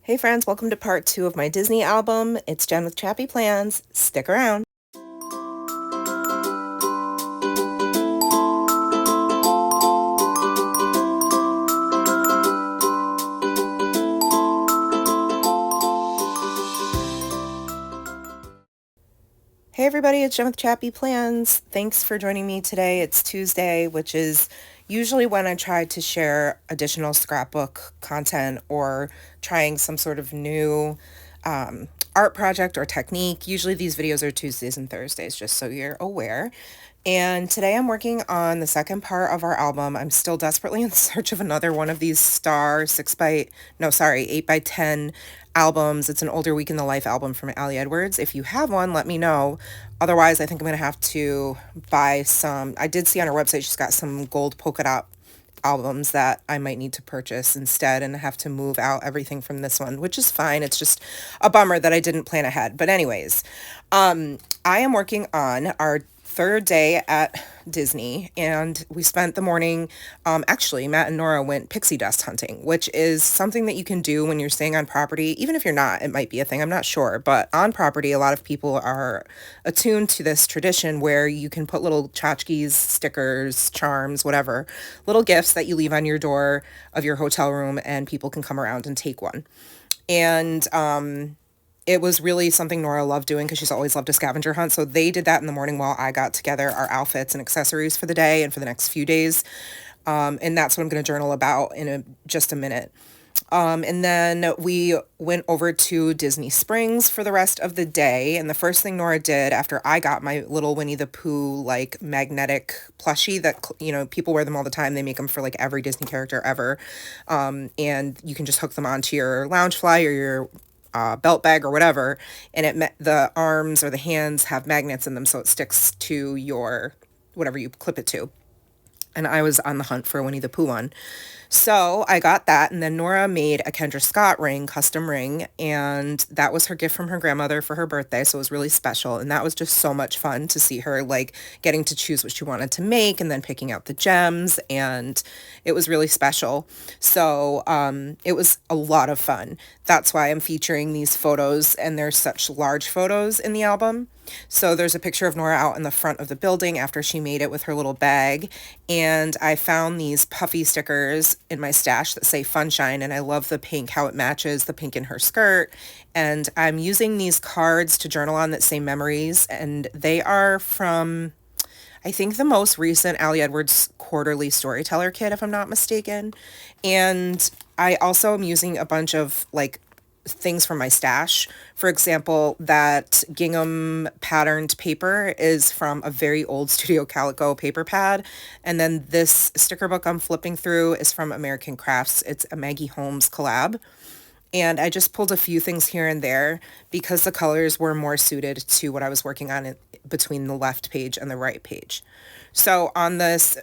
Hey friends, welcome to part 2 of my Disney album. It's Jen with ChappyPlans. Stick around. Hey everybody, it's Jen with ChappyPlans. Thanks for joining me today. It's Tuesday, which is usually when I try to share additional scrapbook content or trying some sort of new art project or technique. Usually these videos are Tuesdays and Thursdays, just so you're aware. And today I'm working on the second part of our album. I'm still desperately in search of another one of these star 8x10 albums. It's an Older Week in the Life album from Ali Edwards. If you have one, let me know. Otherwise, I think I'm going to have to buy some. I did see on her website she's got some gold polka dot albums that I might need to purchase instead and have to move out everything from this one, which is fine. It's just a bummer that I didn't plan ahead. But anyways, I am working on our third day at Disney, and we spent the morning, actually Matt and Nora went pixie dust hunting, which is something that you can do when you're staying on property. Even if you're not, it might be a thing, I'm not sure, but on property a lot of people are attuned to this tradition where you can put little tchotchkes, stickers, charms, whatever, little gifts that you leave on your door of your hotel room, and people can come around and take one. And it was really something Nora loved doing because she's always loved a scavenger hunt. So they did that in the morning while I got together our outfits and accessories for the day and for the next few days. And that's what I'm going to journal about in just a minute. And then we went over to Disney Springs for the rest of the day. And the first thing Nora did after I got my little Winnie the Pooh, like, magnetic plushie that, you know, people wear them all the time. They make them for, like, every Disney character ever. And you can just hook them onto your Loungefly or your belt bag or whatever, and the arms or the hands have magnets in them, so it sticks to your whatever you clip it to. And I was on the hunt for a Winnie the Pooh one. So I got that, and then Nora made a Kendra Scott ring, custom ring, and that was her gift from her grandmother for her birthday, so it was really special, and that was just so much fun to see her, like, getting to choose what she wanted to make, and then picking out the gems, and it was really special. So it was a lot of fun. That's why I'm featuring these photos, and there's such large photos in the album. So there's a picture of Nora out in the front of the building after she made it with her little bag. And I found these puffy stickers in my stash that say Funshine. And I love the pink, how it matches the pink in her skirt. And I'm using these cards to journal on that say memories. And they are from, I think, the most recent Ali Edwards quarterly storyteller kit, if I'm not mistaken. And I also am using a bunch of, like, things from my stash. For example, that gingham patterned paper is from a very old Studio Calico paper pad. And then this sticker book I'm flipping through is from American Crafts. It's a Maggie Holmes collab. And I just pulled a few things here and there because the colors were more suited to what I was working on between the left page and the right page. So on this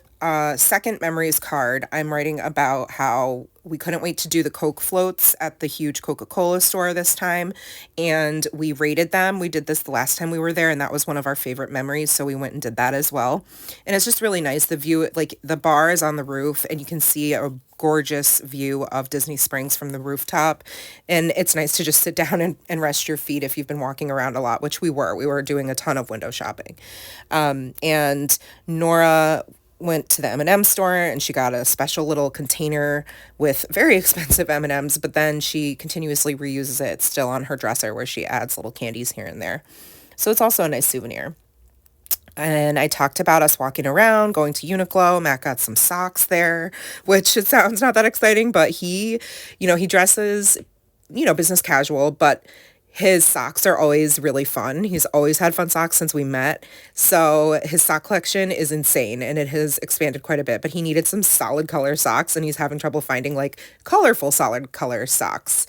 second memories card, I'm writing about how we couldn't wait to do the Coke floats at the huge Coca-Cola store this time, and we rated them. We did this the last time we were there, and that was one of our favorite memories, so we went and did that as well. And it's just really nice. The view, like, the bar is on the roof, and you can see a gorgeous view of Disney Springs from the rooftop, and it's nice to just sit down and rest your feet if you've been walking around a lot, which we were doing a ton of window shopping. And Nora went to the M&M store and she got a special little container with very expensive M&Ms, but then she continuously reuses it. It's still on her dresser where she adds little candies here and there. So it's also a nice souvenir. And I talked about us walking around, going to Uniqlo. Matt got some socks there, which it sounds not that exciting, but he dresses, business casual, but his socks are always really fun. He's always had fun socks since we met. So his sock collection is insane, and it has expanded quite a bit, but he needed some solid color socks, and he's having trouble finding, like, colorful solid color socks.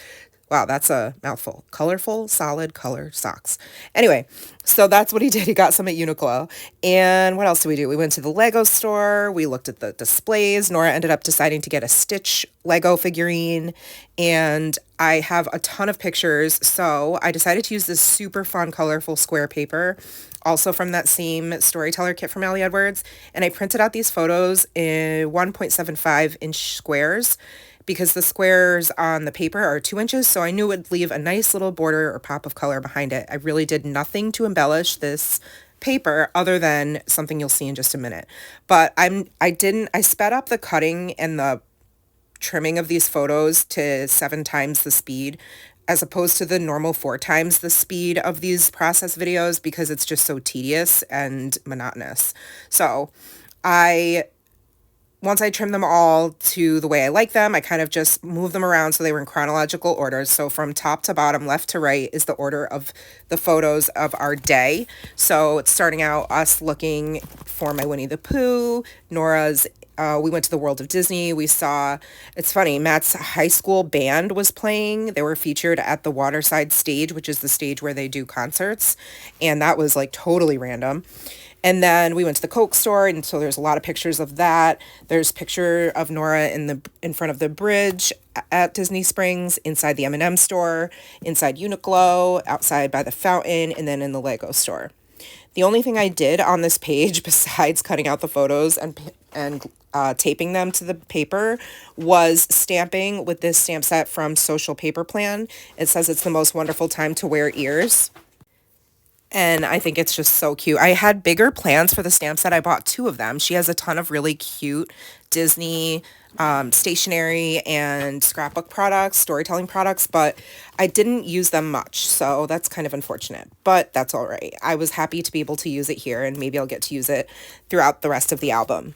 Wow, that's a mouthful. Colorful, solid color socks. Anyway, so that's what he did. He got some at Uniqlo. And what else did we do? We went to the Lego store. We looked at the displays. Nora ended up deciding to get a Stitch Lego figurine. And I have a ton of pictures. So I decided to use this super fun, colorful square paper, also from that same storyteller kit from Ali Edwards. And I printed out these photos in 1.75 inch squares, because the squares on the paper are 2 inches, so I knew it would leave a nice little border or pop of color behind it. I really did nothing to embellish this paper other than something you'll see in just a minute. But I sped up the cutting and the trimming of these photos to 7 times the speed as opposed to the normal 4 times the speed of these process videos because it's just so tedious and monotonous. So once I trimmed them all to the way I like them, I kind of just moved them around so they were in chronological order. So from top to bottom, left to right is the order of the photos of our day. So it's starting out us looking for my Winnie the Pooh, Nora's, we went to the World of Disney. We saw, it's funny, Matt's high school band was playing. They were featured at the Waterside stage, which is the stage where they do concerts. And that was like totally random. And then we went to the Coke store, and so there's a lot of pictures of that. There's a picture of Nora in front of the bridge at Disney Springs, inside the M&M store, inside Uniqlo, outside by the fountain, and then in the Lego store. The only thing I did on this page, besides cutting out the photos and taping them to the paper, was stamping with this stamp set from Social Paper Plan. It says it's the most wonderful time to wear ears. And I think it's just so cute. I had bigger plans for the stamp set. I bought 2 of them. She has a ton of really cute Disney stationery and scrapbook products, storytelling products, but I didn't use them much. So that's kind of unfortunate, but that's all right. I was happy to be able to use it here, and maybe I'll get to use it throughout the rest of the album.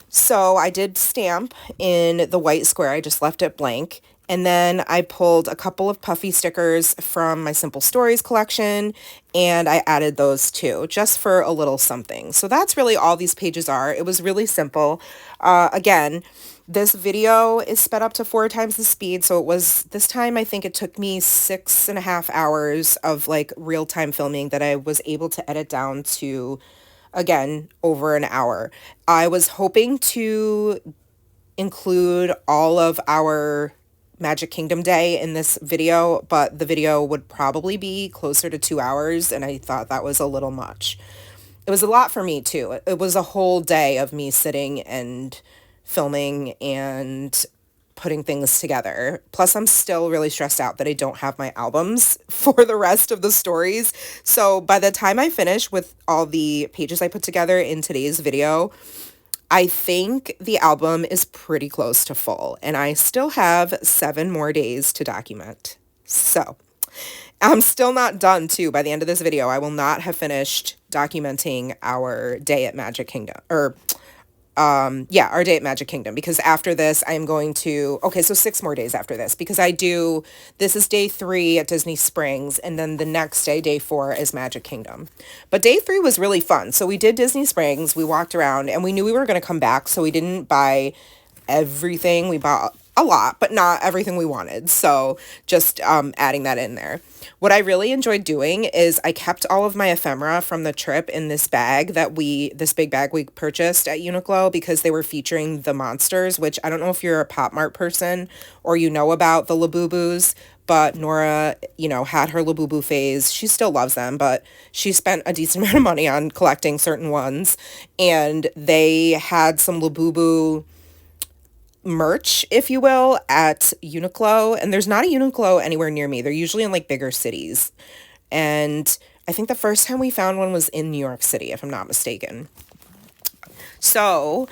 So I did stamp in the white square. I just left it blank. And then I pulled a couple of puffy stickers from my Simple Stories collection, and I added those too, just for a little something. So that's really all these pages are. It was really simple. Again, this video is sped up to 4 times the speed. So it was, this time I think it took me 6.5 hours of like real-time filming that I was able to edit down to, again, over an hour. I was hoping to include all of our Magic Kingdom day in this video, but the video would probably be closer to 2 hours, and I thought that was a little much. It was a lot for me too. It was a whole day of me sitting and filming and putting things together. Plus, I'm still really stressed out that I don't have my albums for the rest of the stories. So by the time I finish with all the pages I put together in today's video, I think the album is pretty close to full, and I still have 7 more days to document. So I'm still not done too. By the end of this video, I will not have finished documenting our day at Magic Kingdom, or our day at Magic Kingdom, because after this I'm going to, okay, so 6 more days after this, because this is day 3 at Disney Springs, and then the next day, day 4, is Magic Kingdom. But day 3 was really fun. So we did Disney Springs, we walked around, and we knew we were going to come back, so we didn't buy everything. We bought a lot, but not everything we wanted. So just adding that in there. What I really enjoyed doing is I kept all of my ephemera from the trip in this bag this big bag we purchased at Uniqlo, because they were featuring the monsters, which I don't know if you're a Pop Mart person or you know about the Labubus, but Nora, had her Labubu phase. She still loves them, but she spent a decent amount of money on collecting certain ones, and they had some Labubu merch, if you will, at Uniqlo, and there's not a Uniqlo anywhere near me. They're usually in like bigger cities, and I think the first time we found one was in New York City, if I'm not mistaken. So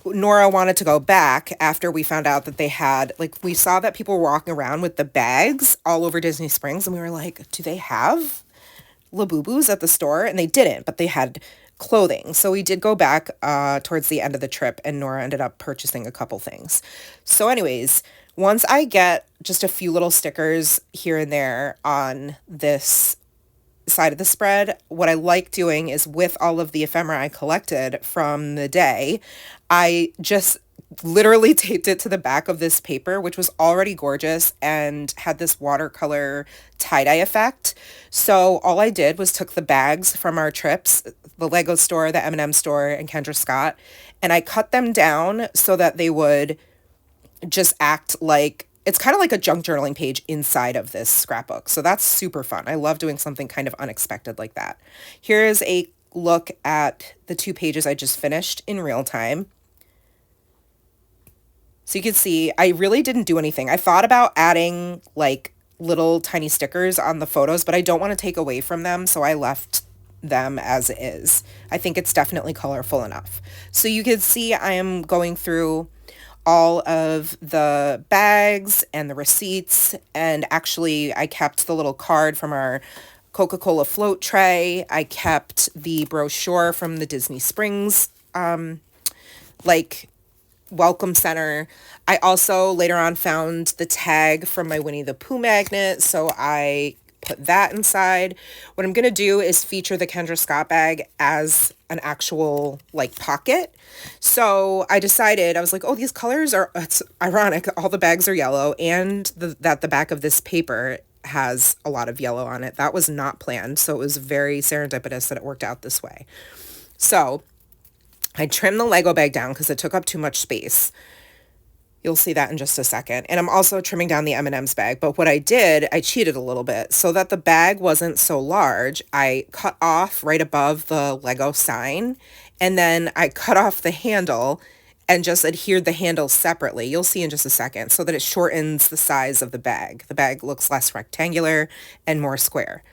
Nora wanted to go back after we found out that they had, like, we saw that people were walking around with the bags all over Disney Springs, and we were like, do they have Labubus at the store? And they didn't, but they had clothing. So we did go back towards the end of the trip, and Nora ended up purchasing a couple things. So anyways, once I get just a few little stickers here and there on this side of the spread, what I like doing is, with all of the ephemera I collected from the day, I just literally taped it to the back of this paper, which was already gorgeous and had this watercolor tie-dye effect. So all I did was took the bags from our trips, the Lego store, the M&M store, and Kendra Scott, and I cut them down so that they would just act like, it's kind of like a junk journaling page inside of this scrapbook. So that's super fun. I love doing something kind of unexpected like that. Here is a look at the 2 pages I just finished in real time. So you can see I really didn't do anything. I thought about adding like little tiny stickers on the photos, but I don't want to take away from them, so I left them as is. I think it's definitely colorful enough. So you can see I am going through all of the bags and the receipts, and actually I kept the little card from our Coca-Cola float tray. I kept the brochure from the Disney Springs like welcome center. I also later on found the tag from my Winnie the Pooh magnet, so I put that inside. What I'm gonna do is feature the Kendra Scott bag as an actual like pocket. So I decided, I was like, oh, these colors are, it's ironic, all the bags are yellow, and that the back of this paper has a lot of yellow on it. That was not planned, so it was very serendipitous that it worked out this way. So I trimmed the Lego bag down because it took up too much space. You'll see that in just a second. And I'm also trimming down the M&M's bag. But what I did, I cheated a little bit. So that the bag wasn't so large, I cut off right above the Lego sign. And then I cut off the handle and just adhered the handle separately. You'll see in just a second. So that it shortens the size of the bag. The bag looks less rectangular and more square.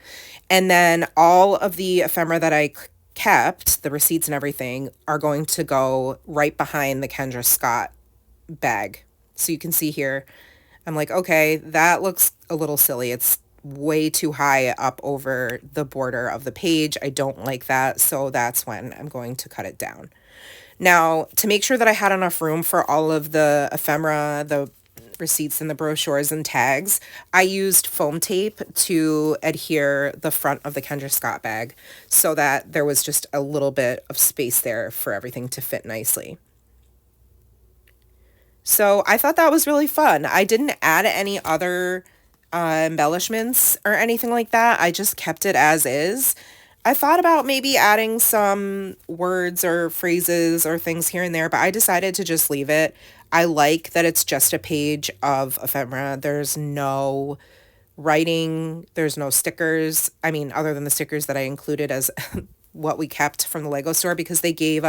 And then all of the ephemera that I kept, the receipts and everything, are going to go right behind the Kendra Scott bag. So you can see here, I'm like, okay, that looks a little silly. It's way too high up over the border of the page. I don't like that. So that's when I'm going to cut it down. Now, to make sure that I had enough room for all of the ephemera, the receipts and the brochures and tags, I used foam tape to adhere the front of the Kendra Scott bag so that there was just a little bit of space there for everything to fit nicely. So I thought that was really fun. I didn't add any other embellishments or anything like that. I just kept it as is. I thought about maybe adding some words or phrases or things here and there, but I decided to just leave it. I like that it's just a page of ephemera. There's no writing, there's no stickers. I mean, other than the stickers that I included as what we kept from the Lego store, because they gave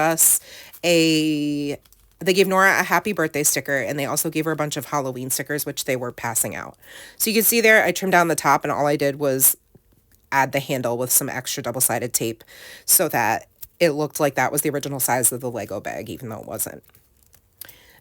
Nora a happy birthday sticker, and they also gave her a bunch of Halloween stickers, which they were passing out. So you can see there, I trimmed down the top, and all I did was add the handle with some extra double-sided tape so that it looked like that was the original size of the Lego bag, even though it wasn't.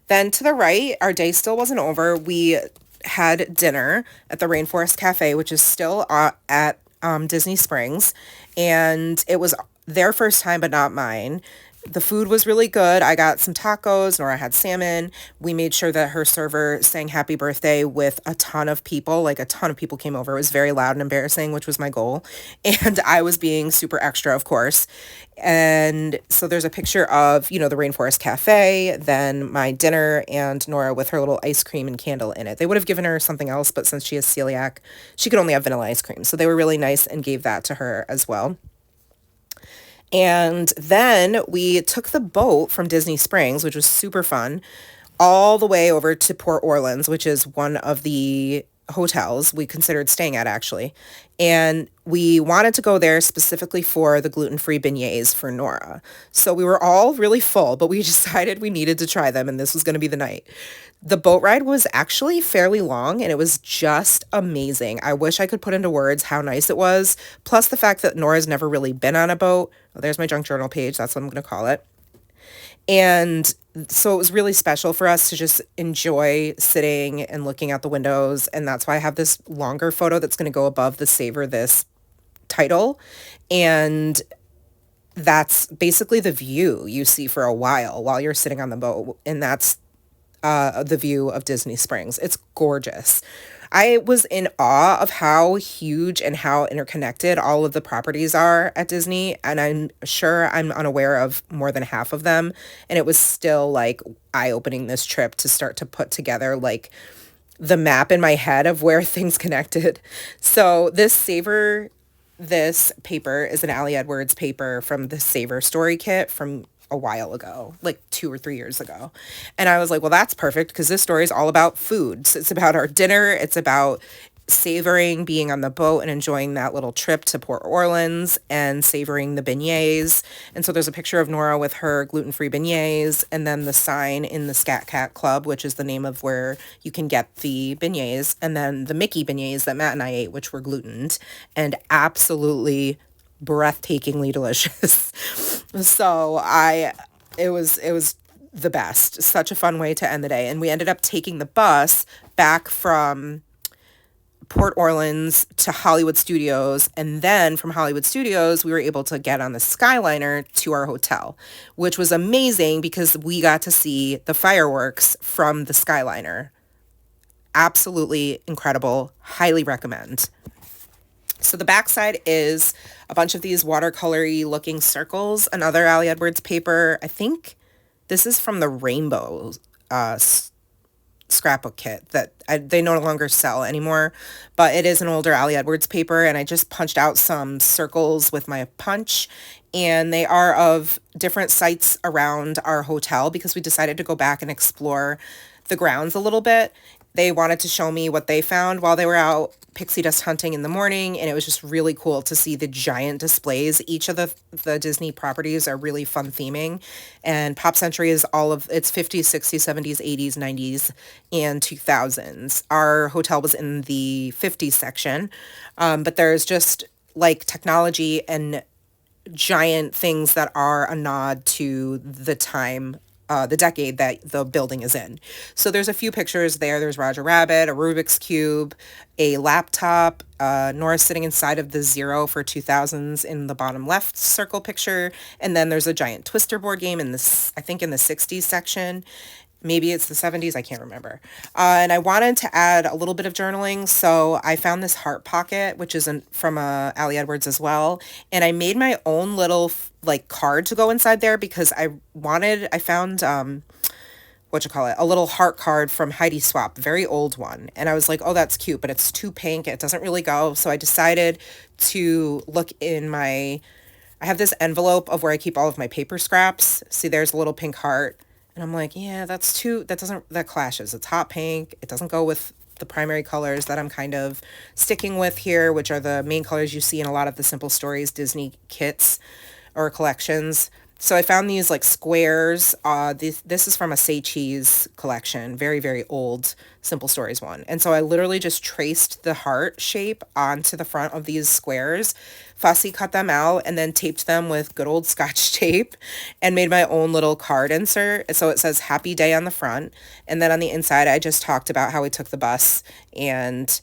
Then to the right, our day still wasn't over. We had dinner at the Rainforest Cafe, which is still at Disney Springs, and it was their first time, but not mine. The food was really good. I got some tacos, Nora had salmon. We made sure that her server sang happy birthday with a ton of people. Like a ton of people came over. It was very loud and embarrassing, which was my goal. And I was being super extra, of course. And so there's a picture of, the Rainforest Cafe, then my dinner, and Nora with her little ice cream and candle in it. They would have given her something else, but since she has celiac, she could only have vanilla ice cream. So they were really nice and gave that to her as well. And then we took the boat from Disney Springs, which was super fun, all the way over to Port Orleans, which is one of the hotels we considered staying at, actually. And we wanted to go there specifically for the gluten-free beignets for Nora. So we were all really full, but we decided we needed to try them, and this was going to be the night. The boat ride was actually fairly long, and it was just amazing. I wish I could put into words how nice it was, plus the fact that Nora's never really been on a boat. Oh, there's my junk journal page. That's what I'm going to call it. And so it was really special for us to just enjoy sitting and looking out the windows. And that's why I have this longer photo that's going to go above the Savor This title. And that's basically the view you see for a while you're sitting on the boat. And that's the view of Disney Springs. It's gorgeous. I was in awe of how huge and how interconnected all of the properties are at Disney, and I'm sure I'm unaware of more than half of them, and it was still like eye-opening this trip to start to put together like the map in my head of where things connected. So this paper is an Ali Edwards paper from the Savor Story Kit from a while ago, like 2 or 3 years ago. And I was like, well, that's perfect because this story is all about food. So it's about our dinner. It's about savoring being on the boat and enjoying that little trip to Port Orleans and savoring the beignets. And so there's a picture of Nora with her gluten-free beignets, and then the sign in the Scat Cat Club, which is the name of where you can get the beignets, and then the Mickey beignets that Matt and I ate, which were glutened and absolutely breathtakingly delicious. So it was the best. Such a fun way to end the day. And we ended up taking the bus back from Port Orleans to Hollywood Studios, and then from Hollywood Studios we were able to get on the Skyliner to our hotel, which was amazing because we got to see the fireworks from the Skyliner. Absolutely incredible. Highly recommend. So the backside is a bunch of these watercolory looking circles, another Ali Edwards paper. I think this is from the Rainbow scrapbook kit that they no longer sell anymore, but it is an older Ali Edwards paper, and I just punched out some circles with my punch, and they are of different sites around our hotel because we decided to go back and explore the grounds a little bit. They wanted to show me what they found while they were out pixie dust hunting in the morning, and it was just really cool to see the giant displays. Each of the Disney properties are really fun theming, and Pop Century is all of its 50s, 60s, 70s, 80s, 90s, and 2000s. Our hotel was in the 50s section, but there's just like technology and giant things that are a nod to the time, the decade that the building is in. So there's a few pictures there. There's Roger Rabbit, a Rubik's Cube, a laptop, Nora sitting inside of the Zero for 2000s in the bottom left circle picture. And then there's a giant Twister board game in this, I think in the 60s section. Maybe it's the 70s, I can't remember. And I wanted to add a little bit of journaling, so I found this heart pocket, which is from Ali Edwards as well. And I made my own little like card to go inside there because I found a little heart card from Heidi Swap, very old one. And I was like, oh, that's cute, but it's too pink. It doesn't really go. So I decided to look in I have this envelope of where I keep all of my paper scraps. See, there's a little pink heart. And I'm like, yeah, that clashes. It's hot pink. It doesn't go with the primary colors that I'm kind of sticking with here, which are the main colors you see in a lot of the Simple Stories Disney kits or collections. So I found these like squares. This is from a Say Cheese collection, very, very old Simple Stories one. And so I literally just traced the heart shape onto the front of these squares, fussy cut them out, and then taped them with good old Scotch tape and made my own little card insert. So it says Happy Day on the front. And then on the inside, I just talked about how we took the bus and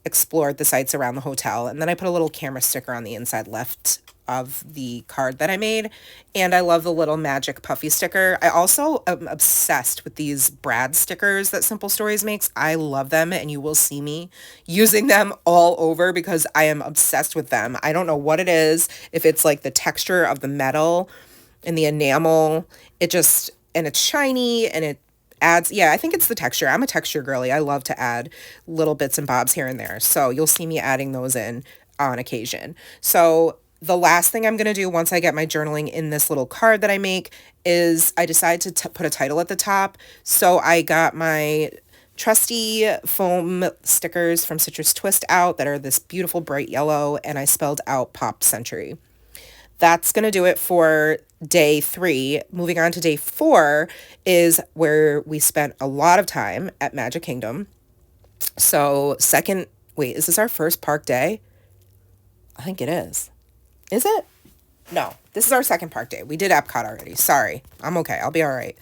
explored the sites around the hotel. And then I put a little camera sticker on the inside left of the card that I made. And I love the little magic puffy sticker. I also am obsessed with these Brad stickers that Simple Stories makes. I love them, and you will see me using them all over because I am obsessed with them. I don't know what it is, if it's like the texture of the metal and the enamel. It's shiny and it adds, I think it's the texture. I'm a texture girly. I love to add little bits and bobs here and there. So you'll see me adding those in on occasion. So the last thing I'm going to do once I get my journaling in this little card that I make is I decided to put a title at the top. So I got my trusty foam stickers from Citrus Twist out that are this beautiful bright yellow, and I spelled out Pop Century. That's going to do it for day 3. Moving on to day 4 is where we spent a lot of time at Magic Kingdom. So is this our first park day? I think it is. Is it? No, this is our second park day. We did Epcot already. Sorry. I'm okay. I'll be all right.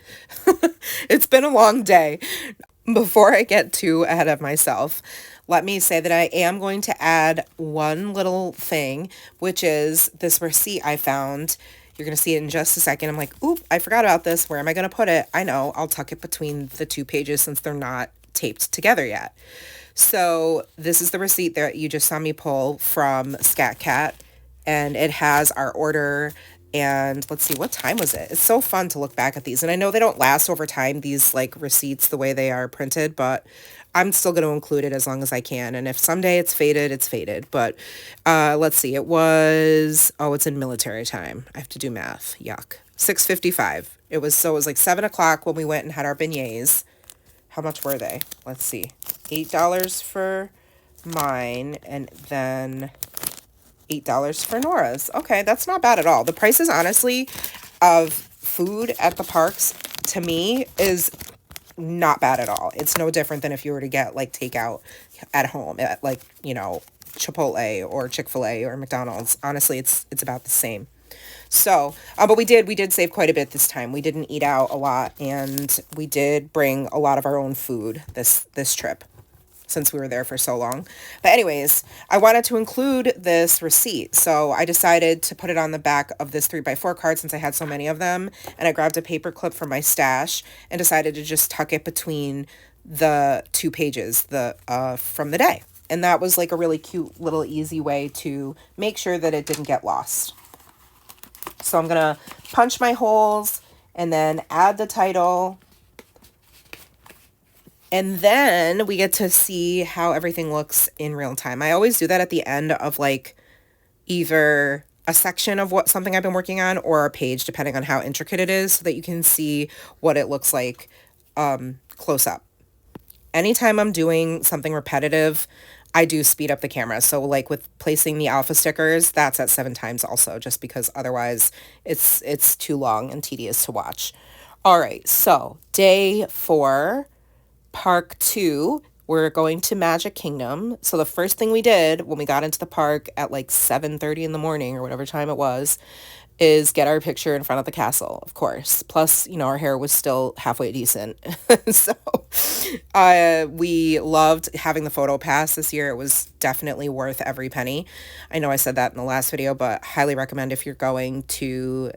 It's been a long day. Before I get too ahead of myself, let me say that I am going to add one little thing, which is this receipt I found. You're going to see it in just a second. I'm like, oop, I forgot about this. Where am I going to put it? I know. I'll tuck it between the 2 pages since they're not taped together yet. So this is the receipt that you just saw me pull from Scat Cat. And it has our order, and let's see, what time was it? It's so fun to look back at these. And I know they don't last over time, these like receipts, the way they are printed, but I'm still going to include it as long as I can. And if someday it's faded, it's faded. But let's see, it's in military time. I have to do math. Yuck. 6:55. It was like 7 o'clock when we went and had our beignets. How much were they? Let's see. $8 for mine, and then $8 for Nora's. Okay, that's not bad at all. The prices, honestly, of food at the parks, to me, is not bad at all. It's no different than if you were to get, like, takeout at home at, like, you know, Chipotle or Chick-fil-A or McDonald's. Honestly, it's about the same. So, but we did save quite a bit this time. We didn't eat out a lot, and we did bring a lot of our own food this trip, since we were there for so long. But anyways, I wanted to include this receipt, so I decided to put it on the back of this 3x4 card since I had so many of them, and I grabbed a paper clip from my stash and decided to just tuck it between the two pages from the day. And that was like a really cute little easy way to make sure that it didn't get lost. So I'm gonna punch my holes and then add the title. And then we get to see how everything looks in real time. I always do that at the end of like either a section of something I've been working on or a page, depending on how intricate it is, so that you can see what it looks like close up. Anytime I'm doing something repetitive, I do speed up the camera. So like with placing the alpha stickers, that's at 7 times also, just because otherwise it's too long and tedious to watch. All right, so day 4, Park 2, we're going to Magic Kingdom. So the first thing we did when we got into the park at like 7:30 in the morning or whatever time it was, is get our picture in front of the castle, of course. Plus, you know, our hair was still halfway decent. So we loved having the photo pass this year. It was definitely worth every penny. I know I said that in the last video, but highly recommend if you're going to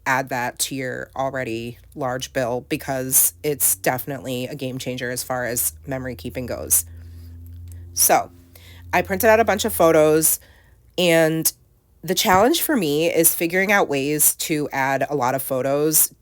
add that to your already large bill, because it's definitely a game changer as far as memory keeping goes. So I printed out a bunch of photos, and the challenge for me is figuring out ways to add a lot of photos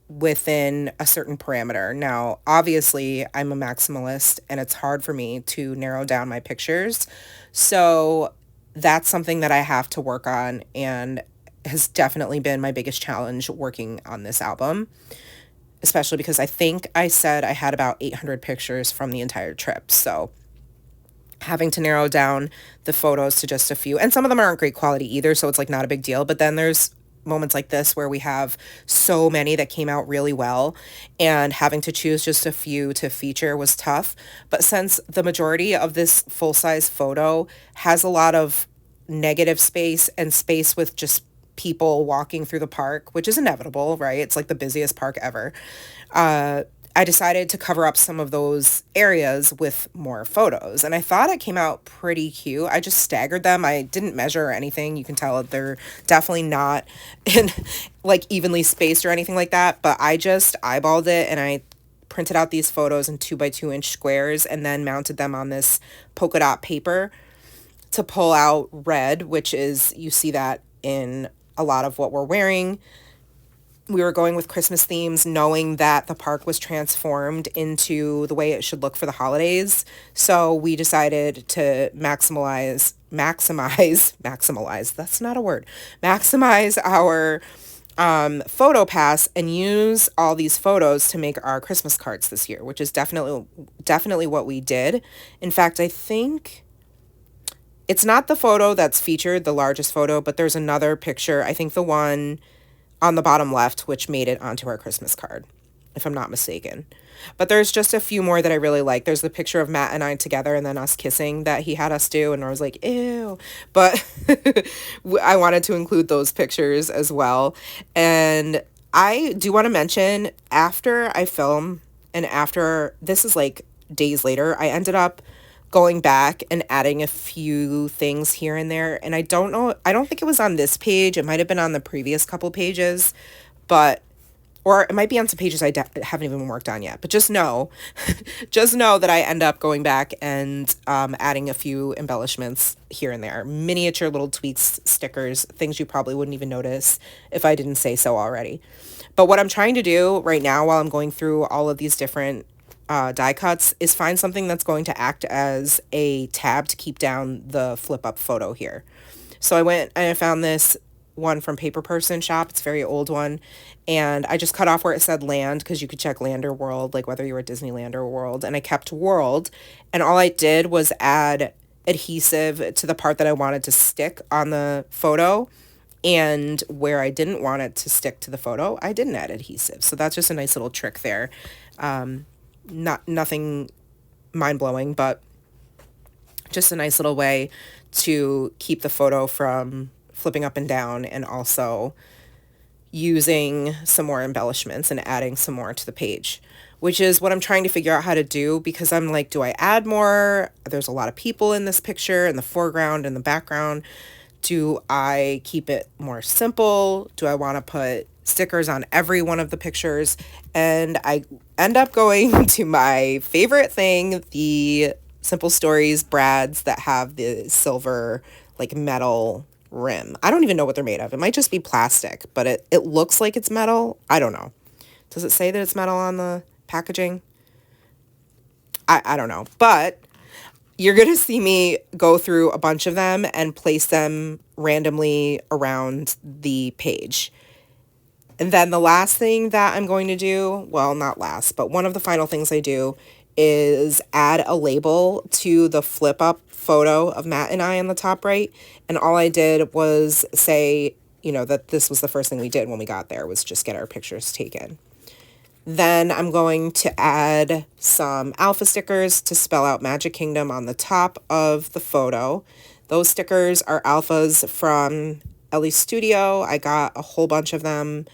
within a certain parameter. Now, obviously, I'm a maximalist and it's hard for me to narrow down my pictures. So that's something that I have to work on, and has definitely been my biggest challenge working on this album, especially because I think I said I had about 800 pictures from the entire trip. So having to narrow down the photos to just a few, and some of them aren't great quality either, so it's like not a big deal. But then there's moments like this where we have so many that came out really well, and having to choose just a few to feature was tough. But since the majority of this full-size photo has a lot of negative space and space with just people walking through the park, which is inevitable, right? It's like the busiest park ever. I decided to cover up some of those areas with more photos, and I thought it came out pretty cute. I just staggered them. I didn't measure or anything. You can tell they're definitely not in like evenly spaced or anything like that, but I just eyeballed it, and I printed out these photos in 2x2 inch squares and then mounted them on this polka dot paper to pull out red, which is, you see that in a lot of what we're wearing. We were going with Christmas themes, knowing that the park was transformed into the way it should look for the holidays. So we decided to maximize, that's not a word, maximize our photo pass and use all these photos to make our Christmas cards this year, which is definitely what we did. In fact, I think it's not the photo that's featured, the largest photo, but there's another picture, I think the one on the bottom left, which made it onto our Christmas card, if I'm not mistaken. But there's just a few more that I really like. There's the picture of Matt and I together and then us kissing that he had us do, and I was like, ew. But I wanted to include those pictures as well. And I do want to mention, after I film, and after, this is like days later, I ended up going back and adding a few things here and there. And I don't know, I don't think it was on this page. It might have been on the previous couple pages, but, or it might be on some pages I haven't even worked on yet. But just know, just know that I end up going back and adding a few embellishments here and there. Miniature little tweaks, stickers, things you probably wouldn't even notice if I didn't say so already. But what I'm trying to do right now while I'm going through all of these different die cuts is find something that's going to act as a tab to keep down the flip up photo here. So I went and I found this one from Paper Person Shop. It's a very old one, and I just cut off where it said land, because you could check land or world, like whether you were at Disneyland or World, and I kept World, and all I did was add adhesive to the part that I wanted to stick on the photo, and where I didn't want it to stick to the photo, I didn't add adhesive. So that's just a nice little trick there. Nothing mind-blowing, but just a nice little way to keep the photo from flipping up and down, and also using some more embellishments and adding some more to the page, which is what I'm trying to figure out how to do, because I'm like, do I add more? There's a lot of people in this picture, in the foreground and the background. Do I keep it more simple? Do I want to put stickers on every one of the pictures? And I end up going to my favorite thing, the Simple Stories brads that have the silver, like, metal rim. I don't even know what they're made of. It might just be plastic, but it looks like it's metal. I don't know. Does it say that it's metal on the packaging? I don't know. But you're going to see me go through a bunch of them and place them randomly around the page. And then the last thing that I'm going to do, well, not last, but one of the final things I do is add a label to the flip up photo of Matt and I on the top right. And all I did was say, that this was the first thing we did when we got there, was just get our pictures taken. Then I'm going to add some alpha stickers to spell out Magic Kingdom on the top of the photo. Those stickers are alphas from Ellie's Studio. I got a whole bunch of them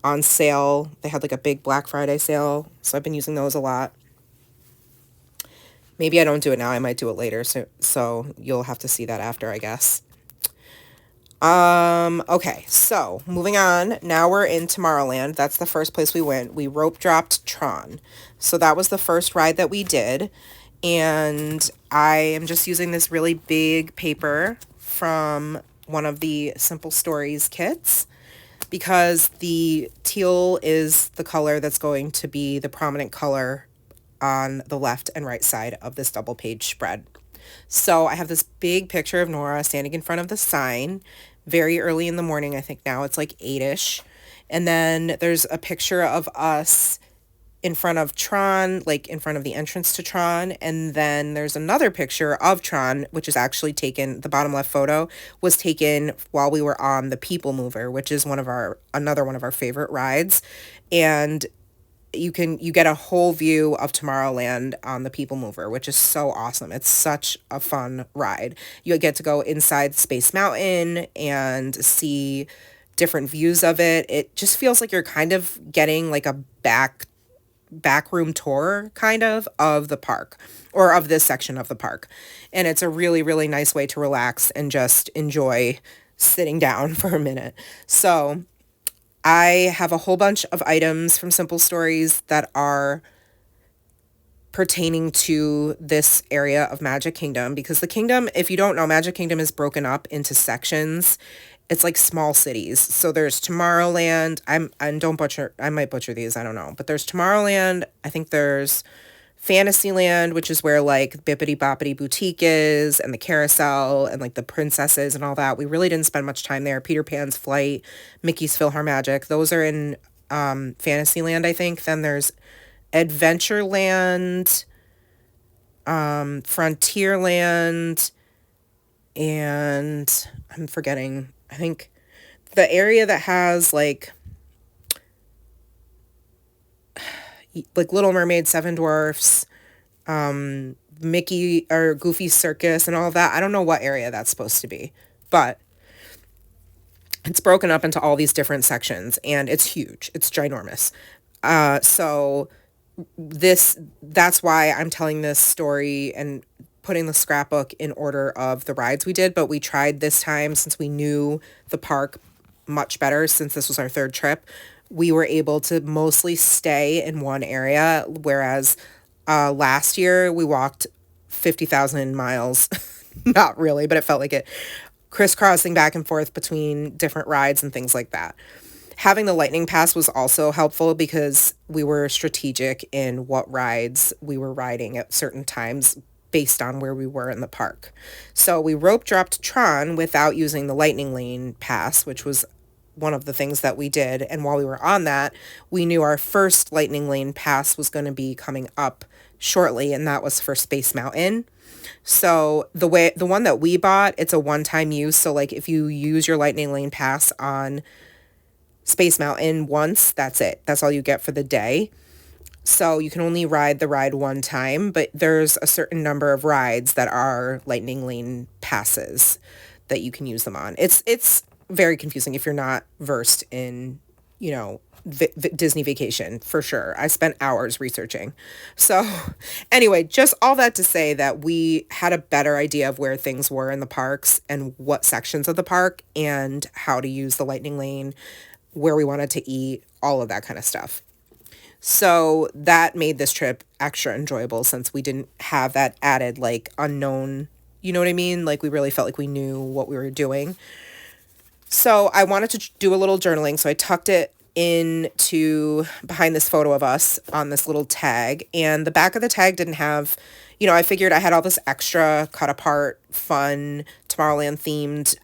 on sale. They had like a big Black Friday sale, so I've been using those a lot. Maybe I don't do it now. I might do it later, so you'll have to see that after, I guess. Okay, so moving on. Now we're in Tomorrowland. That's the first place we went. We rope dropped Tron. So that was the first ride that we did. And I am just using this really big paper from one of the Simple Stories kits, because the teal is the color that's going to be the prominent color on the left and right side of this double page spread. So I have this big picture of Nora standing in front of the sign very early in the morning. I think now it's like 8-ish. And then there's a picture of us in front of Tron, like in front of the entrance to Tron. And then there's another picture of Tron, which is actually taken, the bottom left photo was taken while we were on the People Mover, which is another one of our favorite rides. And you get a whole view of Tomorrowland on the People Mover, which is so awesome. It's such a fun ride. You get to go inside Space Mountain and see different views of it. It just feels like you're kind of getting like a backroom tour kind of the park, or of this section of the park. And it's a really, really nice way to relax and just enjoy sitting down for a minute. So I have a whole bunch of items from Simple Stories that are pertaining to this area of Magic Kingdom, because the kingdom, if you don't know, Magic Kingdom is broken up into sections. It's like small cities. So there's Tomorrowland. I might butcher these, I don't know. But there's Tomorrowland. I think there's Fantasyland, which is where like Bippity Boppity Boutique is, and the carousel, and like the princesses and all that. We really didn't spend much time there. Peter Pan's Flight, Mickey's PhilharMagic, those are in Fantasyland, I think. Then there's Adventureland, Frontierland, and I'm forgetting, I think the area that has like Little Mermaid, Seven Dwarfs, Mickey or Goofy Circus and all of that. I don't know what area that's supposed to be, but it's broken up into all these different sections, and it's huge. It's ginormous. So that's why I'm telling this story and putting the scrapbook in order of the rides we did. But we tried this time, since we knew the park much better, since this was our third trip, we were able to mostly stay in one area, whereas last year we walked 50,000 miles. Not really, but it felt like it, crisscrossing back and forth between different rides and things like that. Having the Lightning Pass was also helpful, because we were strategic in what rides we were riding at certain times based on where we were in the park. So we rope dropped Tron without using the Lightning Lane Pass, which was one of the things that we did. And while we were on that, we knew our first Lightning Lane Pass was going to be coming up shortly, and that was for Space Mountain. So the one that we bought, it's a one-time use. So like if you use your lightning lane pass on Space Mountain once, that's it. That's all you get for the day. So you can only ride the ride one time, but there's a certain number of rides that are lightning lane passes that you can use them on. It's very confusing if you're not versed in, you know, Disney Vacation, for sure. I spent hours researching. So anyway, just all that to say that we had a better idea of where things were in the parks and what sections of the park and how to use the lightning lane, where we wanted to eat, all of that kind of stuff. So that made this trip extra enjoyable since we didn't have that added like unknown, you know what I mean? Like we really felt like we knew what we were doing. So I wanted to do a little journaling, so I tucked it into behind this photo of us on this little tag, and the back of the tag didn't have, you know, I figured I had all this extra cut apart, fun, Tomorrowland themed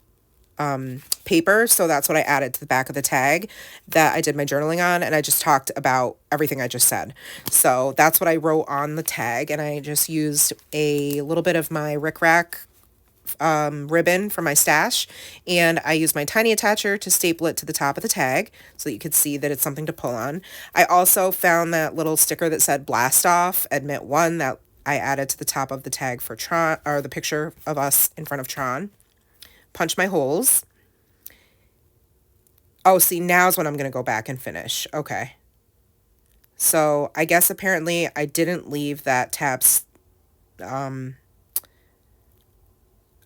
paper, so that's what I added to the back of the tag that I did my journaling on, and I just talked about everything I just said. So that's what I wrote on the tag, and I just used a little bit of my Rick Rack ribbon from my stash, and I used my tiny attacher to staple it to the top of the tag so that you could see that it's something to pull on. I also found that little sticker that said blast off admit one that I added to the top of the tag for Tron, or the picture of us in front of Tron. Punch my holes. Oh, see, now's when I'm going to go back and finish. Okay. So I guess apparently I didn't leave that tabs.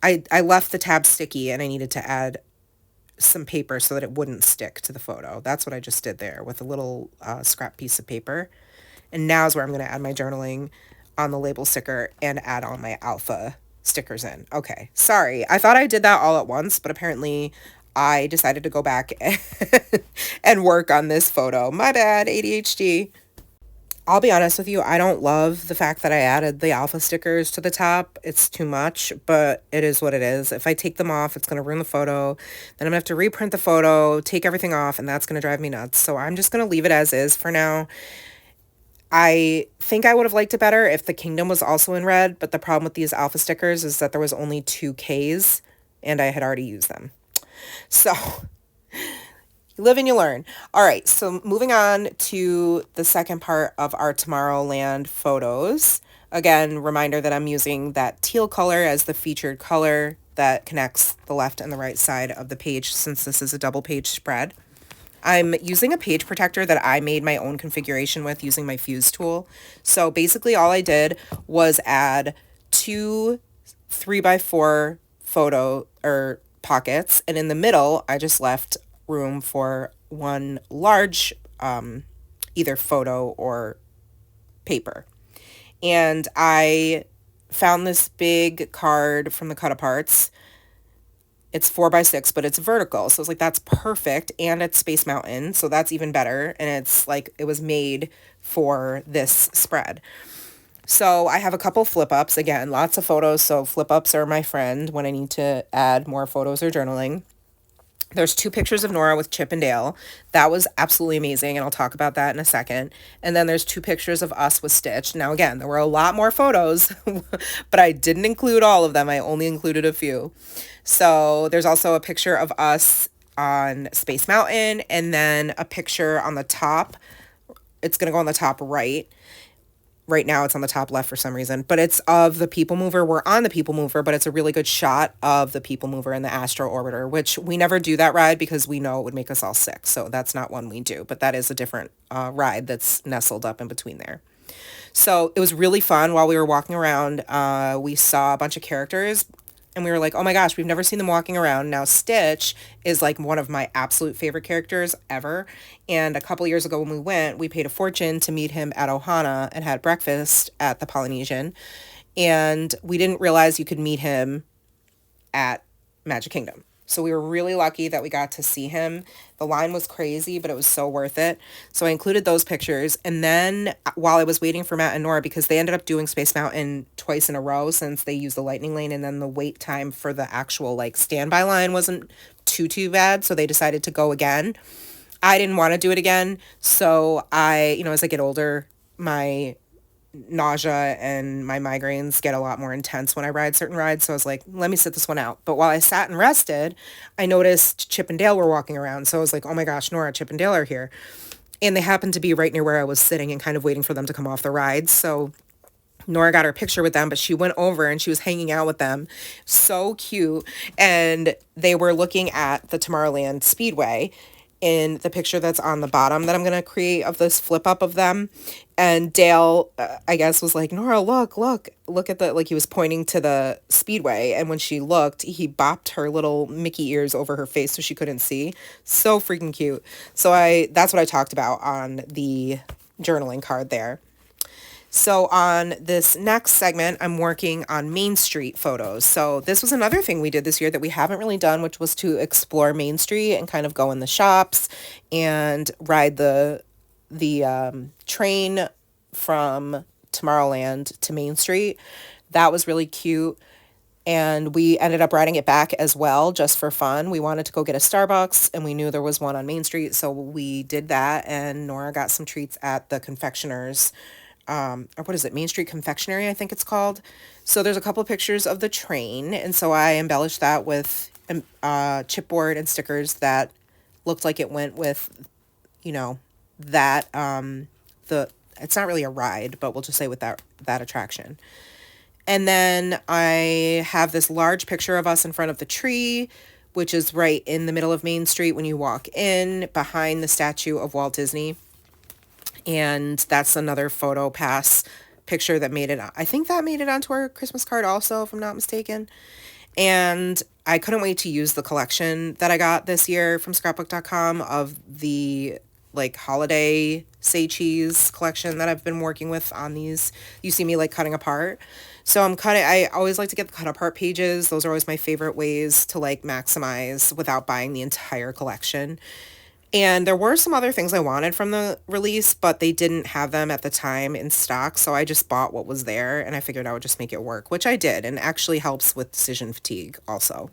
I left the tab sticky and I needed to add some paper so that it wouldn't stick to the photo. That's what I just did there with a little scrap piece of paper. And now's where I'm going to add my journaling on the label sticker and add all my alpha stickers in. Okay, sorry. I thought I did that all at once, but apparently I decided to go back and work on this photo. My bad, ADHD. I'll be honest with you, I don't love the fact that I added the alpha stickers to the top. It's too much, but it is what it is. If I take them off, it's going to ruin the photo. Then I'm going to have to reprint the photo, take everything off, and that's going to drive me nuts. So I'm just going to leave it as is for now. I think I would have liked it better if the kingdom was also in red, but the problem with these alpha stickers is that there was only 2 Ks, and I had already used them. So you live and you learn. All right, so moving on to the second part of our Tomorrowland photos. Again, reminder that I'm using that teal color as the featured color that connects the left and the right side of the page since this is a double page spread. I'm using a page protector that I made my own configuration with using my fuse tool. So basically all I did was add 2 3x4 photo or pockets, and in the middle I just left room for one large either photo or paper. And I found this big card from the cut aparts. It's 4x6, but it's vertical, so it's like that's perfect, and it's Space Mountain, so that's even better, and it's like it was made for this spread. So I have a couple flip ups, again, lots of photos, so flip ups are my friend when I need to add more photos or journaling. There's 2 pictures of Nora with Chip and Dale. That was absolutely amazing, and I'll talk about that in a second. And then there's 2 pictures of us with Stitch. Now, again, there were a lot more photos, but I didn't include all of them. I only included a few. So there's also a picture of us on Space Mountain, and then a picture on the top. It's going to go on the top right. Right now it's on the top left for some reason, but it's of the People Mover. We're on the People Mover, but it's a really good shot of the People Mover and the Astro Orbiter, which we never do that ride because we know it would make us all sick. So that's not one we do, but that is a different ride that's nestled up in between there. So it was really fun. While we were walking around, we saw a bunch of characters, and we were like, oh my gosh, we've never seen them walking around. Now, Stitch is like one of my absolute favorite characters ever. And a couple years ago when we went, we paid a fortune to meet him at Ohana and had breakfast at the Polynesian. And we didn't realize you could meet him at Magic Kingdom. So we were really lucky that we got to see him. The line was crazy, but it was so worth it. So I included those pictures. And then while I was waiting for Matt and Nora, because they ended up doing Space Mountain twice in a row since they used the lightning lane, and then the wait time for the actual like standby line wasn't too bad. So they decided to go again. I didn't want to do it again. So I, as I get older, my nausea and my migraines get a lot more intense when I ride certain rides. So I was like, let me sit this one out. But while I sat and rested, I noticed Chip and Dale were walking around. So I was like, oh my gosh, Nora, Chip and Dale are here. And they happened to be right near where I was sitting and kind of waiting for them to come off the ride. So Nora got her picture with them, but she went over and she was hanging out with them. So cute. And they were looking at the Tomorrowland Speedway in the picture that's on the bottom that I'm going to create of this flip up of them. And Dale, I guess, was like, Nora, look at the, like he was pointing to the Speedway. And when she looked, he bopped her little Mickey ears over her face so she couldn't see. So freaking cute. So that's what I talked about on the journaling card there. So on this next segment, I'm working on Main Street photos. So this was another thing we did this year that we haven't really done, which was to explore Main Street and kind of go in the shops and ride the train from Tomorrowland to Main Street. That was really cute. And we ended up riding it back as well, just for fun. We wanted to go get a Starbucks, and we knew there was one on Main Street, so we did that. And Nora got some treats at the confectioner's, or what is it, Main Street Confectionery, I think it's called. So there's a couple of pictures of the train, and so I embellished that with chipboard and stickers that looked like it went with, that it's not really a ride, but we'll just say with that attraction. And then I have this large picture of us in front of the tree, which is right in the middle of Main Street when you walk in, behind the statue of Walt Disney. And that's another photo pass picture that made it. I think that made it onto our Christmas card also, if I'm not mistaken. And I couldn't wait to use the collection that I got this year from scrapbook.com of the holiday say cheese collection that I've been working with on these. You see me cutting apart. So I always like to get the cut apart pages. Those are always my favorite ways to maximize without buying the entire collection. And there were some other things I wanted from the release, but they didn't have them at the time in stock. So I just bought what was there and I figured I would just make it work, which I did, and actually helps with decision fatigue also.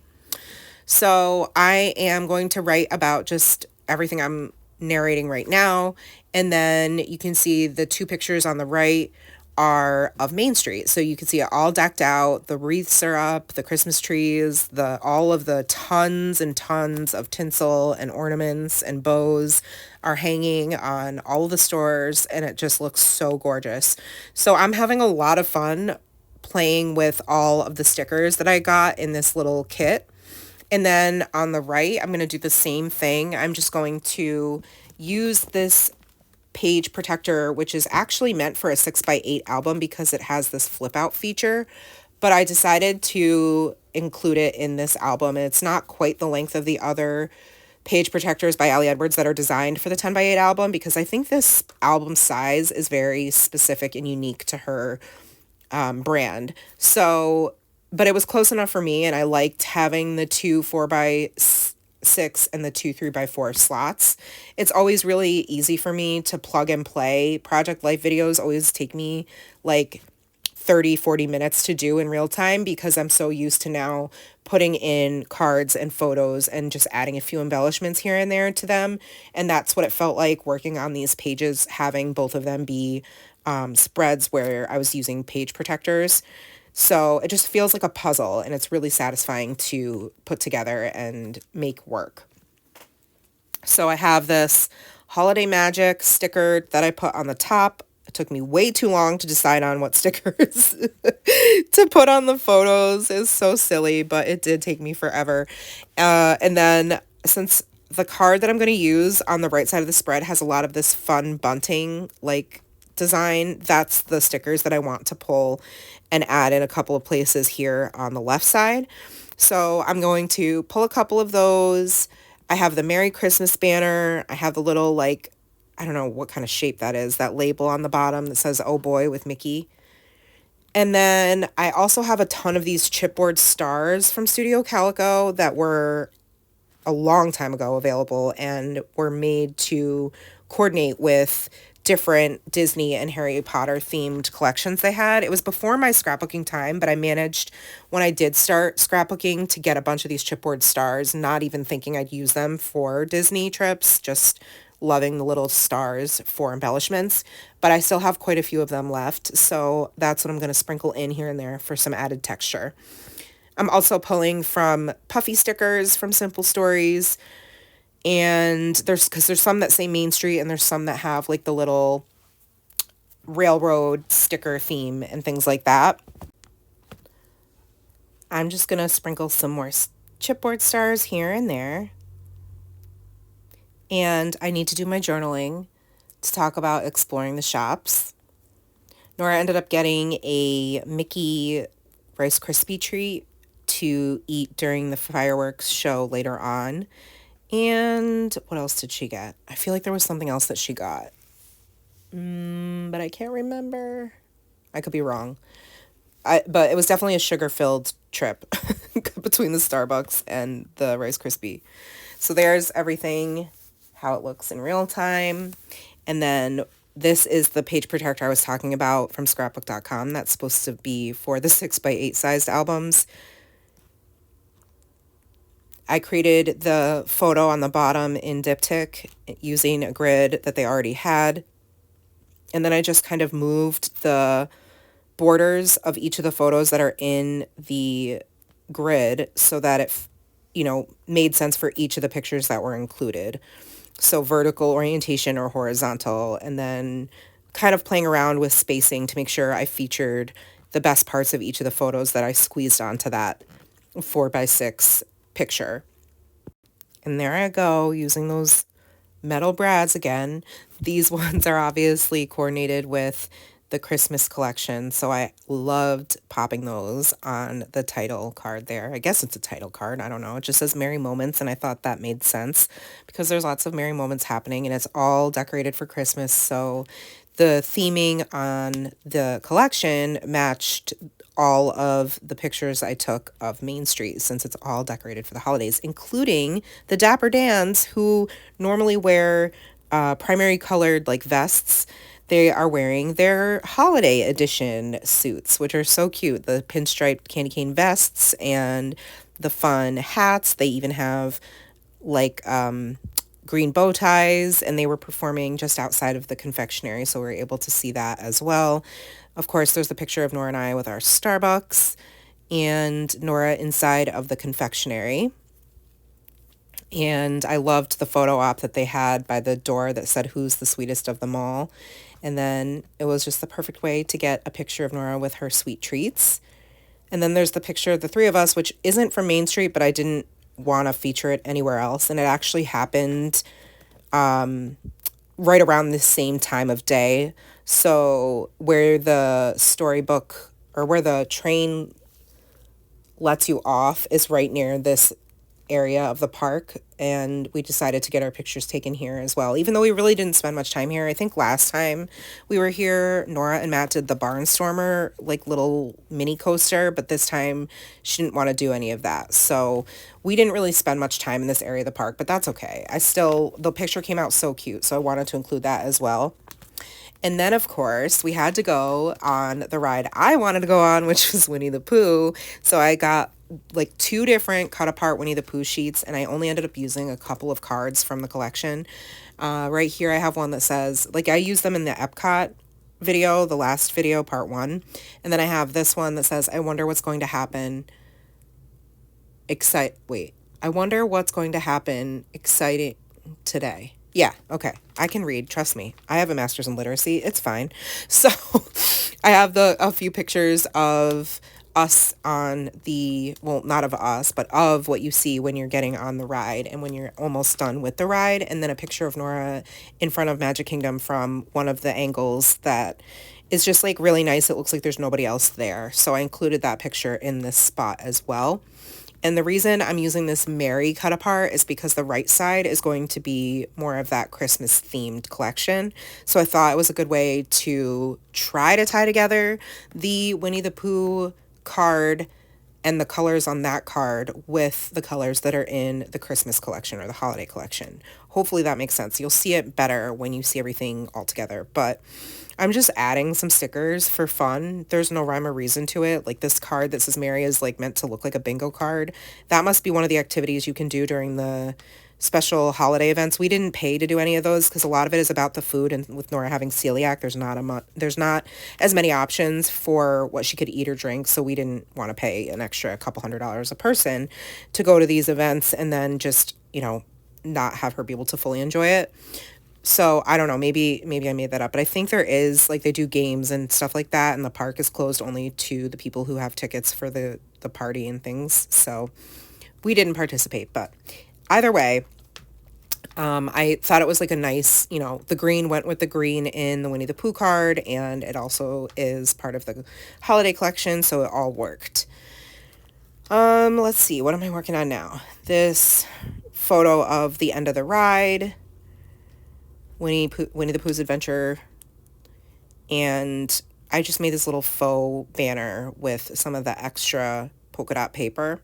So I am going to write about just everything I'm narrating right now. And then you can see the two pictures on the right are of Main Street. So you can see it all decked out. The wreaths are up, the Christmas trees, all of the tons and tons of tinsel and ornaments and bows are hanging on all of the stores, and it just looks so gorgeous. So I'm having a lot of fun playing with all of the stickers that I got in this little kit. And then on the right, I'm going to do the same thing. I'm just going to use this page protector, which is actually meant for a 6x8 album because it has this flip out feature, but I decided to include it in this album, and it's not quite the length of the other page protectors by Ali Edwards that are designed for the 10x8 album, because I think this album size is very specific and unique to her brand. So, but it was close enough for me, and I liked having the 2 4x6 and the 2 3x4 slots. It's always really easy for me to plug and play. Project Life videos always take me 30-40 minutes to do in real time because I'm so used to now putting in cards and photos and just adding a few embellishments here and there to them. And that's what it felt like working on these pages, having both of them be spreads where I was using page protectors. So it just feels like a puzzle, and it's really satisfying to put together and make work. So I have this Holiday Magic sticker that I put on the top. It took me way too long to decide on what stickers to put on the photos. It's so silly, but it did take me forever. And then since the card that I'm going to use on the right side of the spread has a lot of this fun bunting design, that's the stickers that I want to pull and add in a couple of places here on the left side. So I'm going to pull a couple of those. I have the Merry Christmas banner. I have the little I don't know what kind of shape that is, that label on the bottom that says "Oh boy" with Mickey. And then I also have a ton of these chipboard stars from Studio Calico that were a long time ago available and were made to coordinate with different Disney and Harry Potter themed collections they had. It was before my scrapbooking time, but I managed, when I did start scrapbooking, to get a bunch of these chipboard stars, not even thinking I'd use them for Disney trips, just loving the little stars for embellishments, but I still have quite a few of them left, so that's what I'm going to sprinkle in here and there for some added texture. I'm also pulling from puffy stickers from Simple Stories, and because there's some that say Main Street and there's some that have like the little railroad sticker theme and things like that. I'm just going to sprinkle some more chipboard stars here and there. And I need to do my journaling to talk about exploring the shops. Nora ended up getting a Mickey Rice Krispie treat to eat during the fireworks show later on. And what else did she get? I feel like there was something else that she got. But I can't remember. I could be wrong. But it was definitely a sugar-filled trip between the Starbucks and the Rice Krispie. So there's everything, how it looks in real time. And then this is the page protector I was talking about from scrapbook.com. That's supposed to be for the 6x8 sized albums. I created the photo on the bottom in Diptyque using a grid that they already had. And then I just kind of moved the borders of each of the photos that are in the grid so that it, made sense for each of the pictures that were included. So vertical orientation or horizontal, and then kind of playing around with spacing to make sure I featured the best parts of each of the photos that I squeezed onto that 4x6 picture. And there I go, using those metal brads again. These ones are obviously coordinated with the Christmas collection, so I loved popping those on the title card there. I guess it's a title card, I don't know. It just says Merry Moments, and I thought that made sense because there's lots of merry moments happening, and it's all decorated for Christmas, so the theming on the collection matched all of the pictures I took of Main Street since it's all decorated for the holidays, including the Dapper Dans, who normally wear primary colored like vests. They are wearing their holiday edition suits, which are so cute. The pinstriped candy cane vests and the fun hats. They even have like green bow ties, and they were performing just outside of the confectionery, so we were able to see that as well. Of course, there's the picture of Nora and I with our Starbucks, and Nora inside of the confectionery. And I loved the photo op that they had by the door that said, "Who's the sweetest of them all?" And then it was just the perfect way to get a picture of Nora with her sweet treats. And then there's the picture of the three of us, which isn't from Main Street, but I didn't want to feature it anywhere else. And it actually happened right around the same time of day. So where the storybook or where the train lets you off is right near this area of the park, and we decided to get our pictures taken here as well, even though we really didn't spend much time here. I think last time we were here, Nora and Matt did the Barnstormer like little mini coaster, but this time she didn't want to do any of that, so we didn't really spend much time in this area of the park, but that's okay. The picture came out so cute, so I wanted to include that as well. And then, of course, we had to go on the ride I wanted to go on, which was Winnie the Pooh. So I got like 2 different cut apart Winnie the Pooh sheets, and I only ended up using a couple of cards from the collection. Right here I have one that says, like, I used them in the Epcot video, the last video, part 1. And then I have this one that says, I wonder what's going to happen. I wonder what's going to happen exciting today. Yeah, okay. I can read, trust me. I have a master's in literacy. It's fine. So I have a few pictures of us on not of us, but of what you see when you're getting on the ride and when you're almost done with the ride, and then a picture of Nora in front of Magic Kingdom from one of the angles that is just like really nice. It looks like there's nobody else there. So I included that picture in this spot as well. And the reason I'm using this Mary cut apart is because the right side is going to be more of that Christmas themed collection. So I thought it was a good way to try to tie together the Winnie the Pooh card and the colors on that card with the colors that are in the Christmas collection or the holiday collection. Hopefully that makes sense. You'll see it better when you see everything all together. But I'm just adding some stickers for fun. There's no rhyme or reason to it. Like this card that says Mary is like meant to look like a bingo card. That must be one of the activities you can do during the special holiday events. We didn't pay to do any of those because a lot of it is about the food, and with Nora having celiac, there's not as many options for what she could eat or drink, so we didn't want to pay an extra couple $100 a person to go to these events and then just, not have her be able to fully enjoy it. So I don't know, maybe I made that up, but I think there is, like, they do games and stuff like that, and the park is closed only to the people who have tickets for the party and things. So we didn't participate, but either way, I thought it was like a nice, the green went with the green in the Winnie the Pooh card, and it also is part of the holiday collection, so it all worked. Let's see, what am I working on now? This photo of the end of the ride, Winnie the Pooh's Adventure, and I just made this little faux banner with some of the extra polka dot paper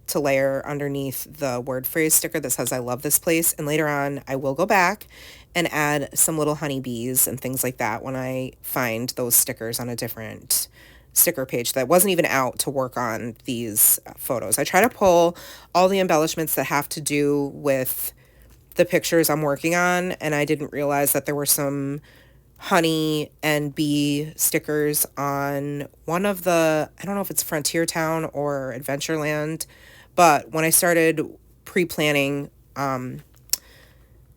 to layer underneath the word phrase sticker that says I love this place. And later on I will go back and add some little honeybees and things like that when I find those stickers on a different sticker page that wasn't even out to work on these photos. I try to pull all the embellishments that have to do with the pictures I'm working on, and I didn't realize that there were some honey and bee stickers on one of the, I don't know if it's Frontier Town or Adventureland, but when I started pre-planning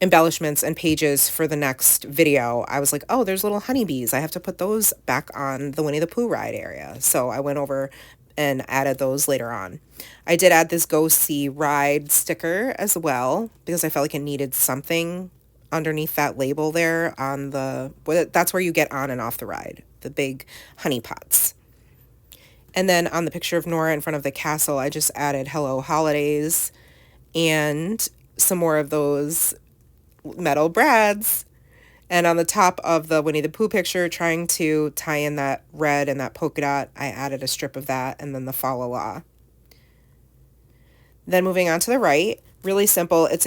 embellishments and pages for the next video, I was like, oh, there's little honeybees. I have to put those back on the Winnie the Pooh ride area. So I went over and added those later on. I did add this Go See Ride sticker as well because I felt like it needed something underneath that label there on that's where you get on and off the ride, the big honey pots. And then on the picture of Nora in front of the castle, I just added Hello Holidays and some more of those metal brads. And on the top of the Winnie the Pooh picture, trying to tie in that red and that polka dot, I added a strip of that and then the fa la la. Then moving on to the right, really simple. It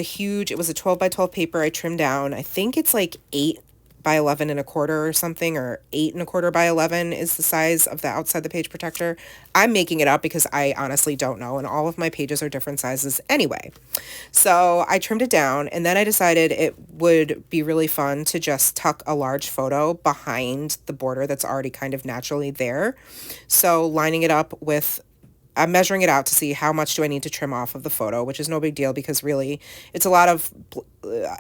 was a 12 by 12 paper I trimmed down. I think it's like 8 by 11 and a quarter or something, or 8 and a quarter by 11 is the size of the outside the page protector. I'm making it up because I honestly don't know, and all of my pages are different sizes anyway. So I trimmed it down, and then I decided it would be really fun to just tuck a large photo behind the border that's already kind of naturally there. So lining it up with, I'm measuring it out to see how much do I need to trim off of the photo, which is no big deal because really it's a lot of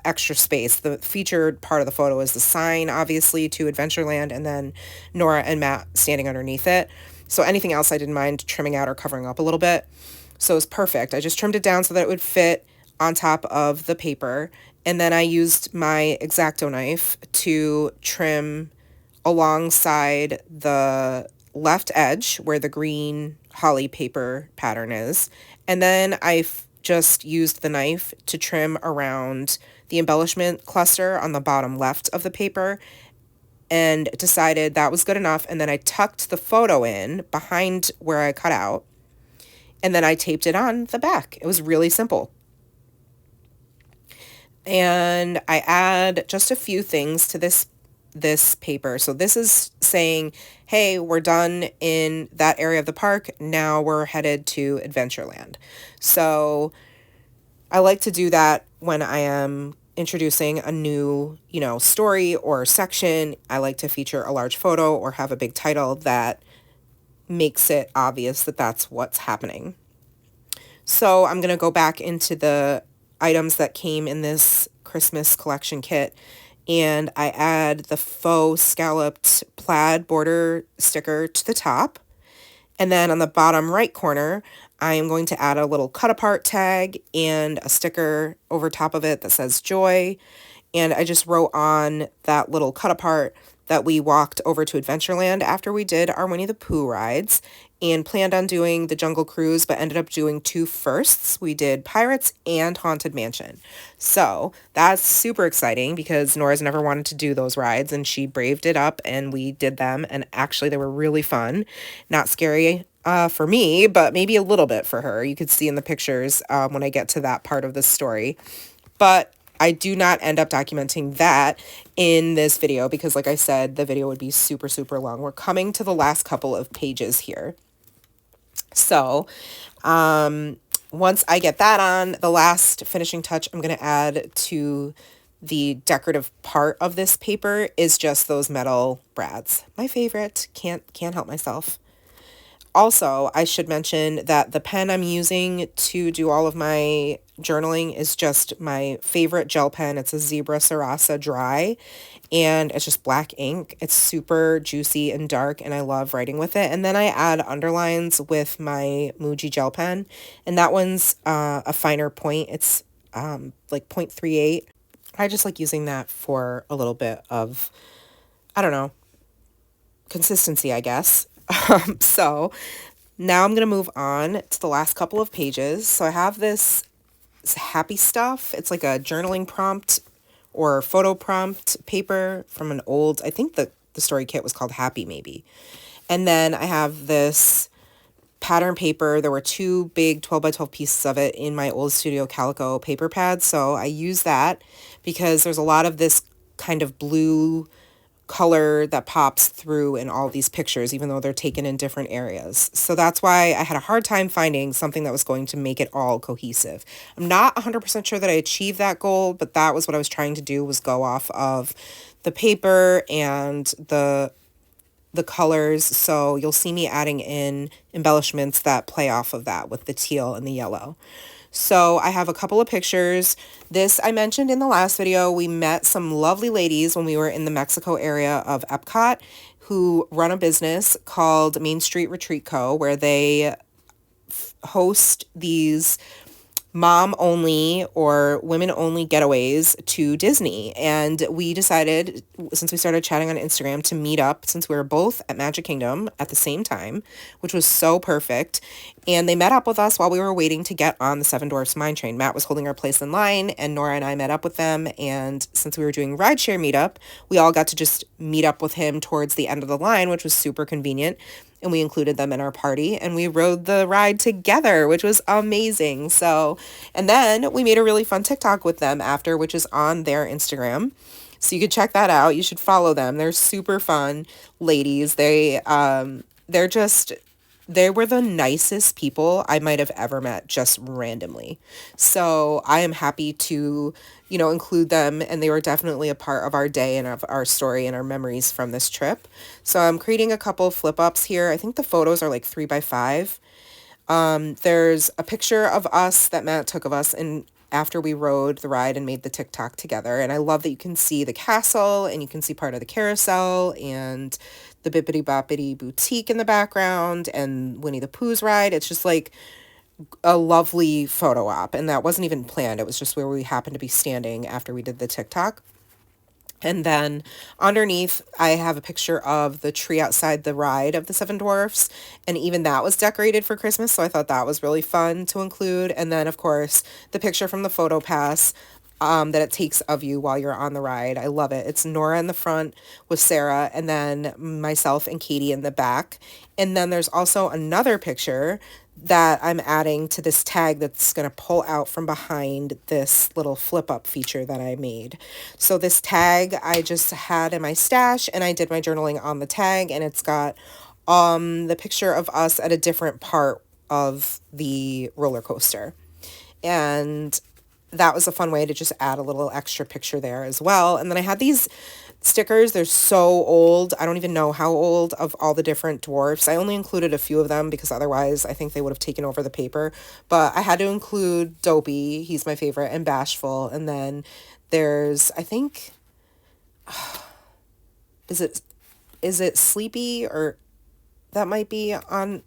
extra space. The featured part of the photo is the sign, obviously, to Adventureland, and then Nora and Matt standing underneath it. So anything else I didn't mind trimming out or covering up a little bit. So it's perfect. I just trimmed it down so that it would fit on top of the paper. And then I used my X-Acto knife to trim alongside the left edge where the green holly paper pattern is, and then I just used the knife to trim around the embellishment cluster on the bottom left of the paper and decided that was good enough. And then I tucked the photo in behind where I cut out, and then I taped it on the back. It was really simple. And I add just a few things to this paper. So this is saying, hey, we're done in that area of the park. Now we're headed to Adventureland. So I like to do that when I am introducing a new, story or section. I like to feature a large photo or have a big title that makes it obvious that that's what's happening. So I'm going to go back into the items that came in this Christmas collection kit, and I add the faux scalloped plaid border sticker to the top. And then on the bottom right corner, I am going to add a little cut apart tag and a sticker over top of it that says joy. And I just wrote on that little cut apart that we walked over to Adventureland after we did our Winnie the Pooh rides and planned on doing the Jungle Cruise, but ended up doing 2 firsts. We did Pirates and Haunted Mansion. So that's super exciting because Nora's never wanted to do those rides, and she braved it up and we did them. And actually they were really fun. Not scary for me, but maybe a little bit for her. You could see in the pictures when I get to that part of the story. But I do not end up documenting that in this video because, like I said, the video would be super, super long. We're coming to the last couple of pages here. So once I get that on, the last finishing touch I'm going to add to the decorative part of this paper is just those metal brads. My favorite. Can't help myself. Also, I should mention that the pen I'm using to do all of my journaling is just my favorite gel pen. It's a Zebra Sarasa Dry, and it's just black ink. It's super juicy and dark, and I love writing with it. And then I add underlines with my Muji gel pen, and that one's a finer point. It's like 0.38. I just like using that for a little bit of, I don't know, consistency, I guess. So now I'm going to move on to the last couple of pages. So I have this happy stuff. It's like a journaling prompt or photo prompt paper from an old, I think the story kit was called Happy maybe. And then I have this pattern paper. There were 2 big 12 by 12 pieces of it in my old Studio Calico paper pad. So I use that because there's a lot of this kind of blue color that pops through in all these pictures, even though they're taken in different areas. So that's why I had a hard time finding something that was going to make it all cohesive. I'm not 100% sure that I achieved that goal, but that was what I was trying to do, was go off of the paper and the colors. So you'll see me adding in embellishments that play off of that with the teal and the yellow. So I have a couple of pictures. This I mentioned in the last video. We met some lovely ladies when we were in the Mexico area of Epcot who run a business called Main Street Retreat Co., where they host these mom only or women only getaways to Disney. And we decided, since we started chatting on Instagram, to meet up since we were both at Magic Kingdom at the same time, which was so perfect. And they met up with us while we were waiting to get on the Seven Dwarfs Mine Train. Matt was holding our place in line, and Nora and I met up with them. And since we were doing rideshare meetup, we all got to just meet up with him towards the end of the line, which was super convenient. And we included them in our party, and we rode the ride together, which was amazing. So, and then we made a really fun TikTok with them after, which is on their Instagram. So you could check that out. You should follow them. They're super fun ladies. They're just, they were the nicest people I might have ever met, just randomly. So I am happy to, include them, and they were definitely a part of our day and of our story and our memories from this trip. So I'm creating a couple flip ups here. I think the photos are like 3x5. There's a picture of us that Matt took of us and after we rode the ride and made the TikTok together. And I love that you can see the castle and you can see part of the carousel and the Bippity Boppity Boutique in the background and Winnie the Pooh's ride. It's just like a lovely photo op, and that wasn't even planned. It was just where we happened to be standing after we did the TikTok. And then underneath, I have a picture of the tree outside the ride of the Seven Dwarfs, and even that was decorated for Christmas, so I thought that was really fun to include. And then, of course, the picture from the photo pass that it takes of you while you're on the ride. I love it. It's Nora in the front with Sarah, and then myself and Katie in the back. And then there's also another picture that I'm adding to this tag that's going to pull out from behind this little flip up feature that I made. So this tag I just had in my stash, and I did my journaling on the tag, and it's got the picture of us at a different part of the roller coaster. And that was a fun way to just add a little extra picture there as well. And then I had these stickers. They're so old. I don't even know how old, of all the different dwarfs. I only included a few of them because otherwise I think they would have taken over the paper. But I had to include Dopey. He's my favorite, and Bashful. And then there's, I think, is it Sleepy, or that might be on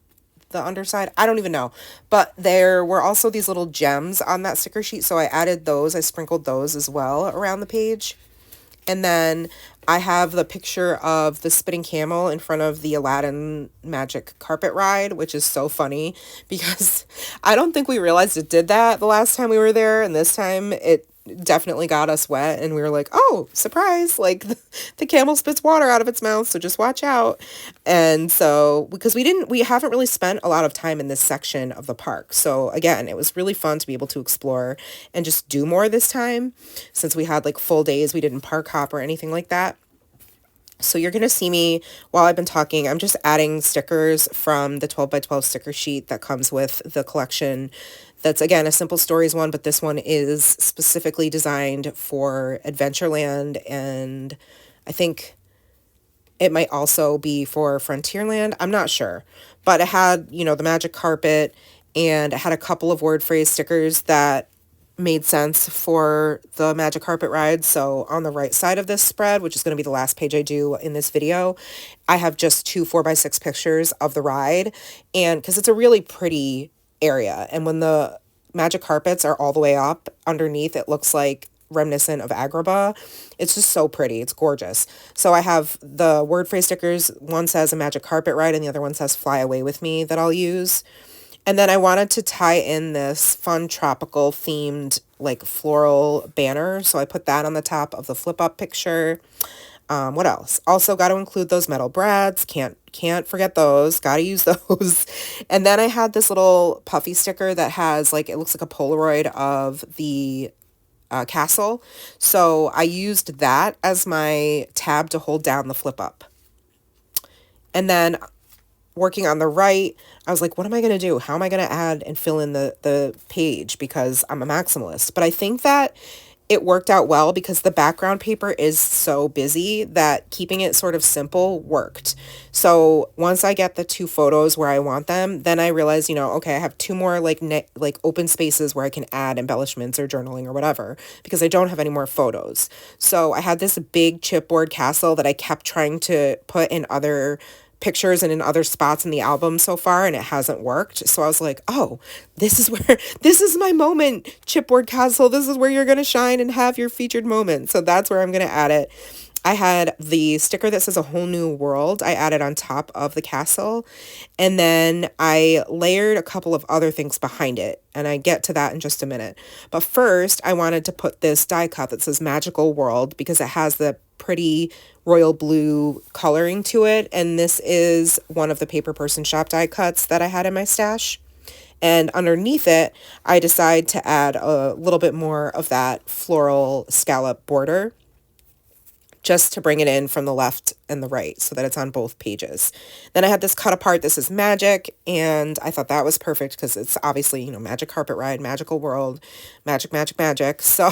the underside. I don't even know. But there were also these little gems on that sticker sheet. So I added those. I sprinkled those as well around the page. And then I have the picture of the spinning camel in front of the Aladdin magic carpet ride, which is so funny because I don't think we realized it did that the last time we were there. And this time it definitely got us wet, and we were like, oh, surprise, like the camel spits water out of its mouth, so just watch out. And so because we haven't really spent a lot of time in this section of the park, so again, it was really fun to be able to explore and just do more this time, since we had like full days. We didn't park hop or anything like that. So you're going to see me, while I've been talking, I'm just adding stickers from the 12 by 12 sticker sheet that comes with the collection That's, again, a Simple Stories one, but this one is specifically designed for Adventureland, and I think it might also be for Frontierland. I'm not sure. But it had, the magic carpet, and it had a couple of word phrase stickers that made sense for the magic carpet ride. So on the right side of this spread, which is going to be the last page I do in this video, I have just two 4x6 pictures of the ride. And because it's a really pretty area, and when the magic carpets are all the way up underneath, it looks like reminiscent of Agrabah. It's just so pretty. It's gorgeous. So I have the word phrase stickers. One says a magic carpet ride and the other one says fly away with me that I'll use. And then I wanted to tie in this fun tropical themed like floral banner. So I put that on the top of the flip up picture. What else? Also got to include those metal brads. Can't forget those. Got to use those. And then I had this little puffy sticker that has like, it looks like a Polaroid of the castle. So I used that as my tab to hold down the flip up. And then working on the right, I was like, what am I going to do? How am I going to add and fill in the page? Because I'm a maximalist. But I think that it worked out well because the background paper is so busy that keeping it sort of simple worked. So once I get the two photos where I want them, then I realize, okay, I have two more like open spaces where I can add embellishments or journaling or whatever, because I don't have any more photos. So I had this big chipboard castle that I kept trying to put in other pictures and in other spots in the album so far, and it hasn't worked. So I was like, oh, this is my moment, chipboard castle. This is where you're going to shine and have your featured moment. So that's where I'm going to add it. I had the sticker that says a whole new world. I added on top of the castle, and then I layered a couple of other things behind it, and I get to that in just a minute. But first, I wanted to put this die cut that says magical world because it has the pretty royal blue coloring to it, and this is one of the Paper Person shop die cuts that I had in my stash. And underneath it, I decide to add a little bit more of that floral scallop border, just to bring it in from the left and the right so that it's on both pages. Then I had this cut apart. This is magic, and I thought that was perfect because it's obviously, magic carpet ride, magical world, magic, magic, magic. So,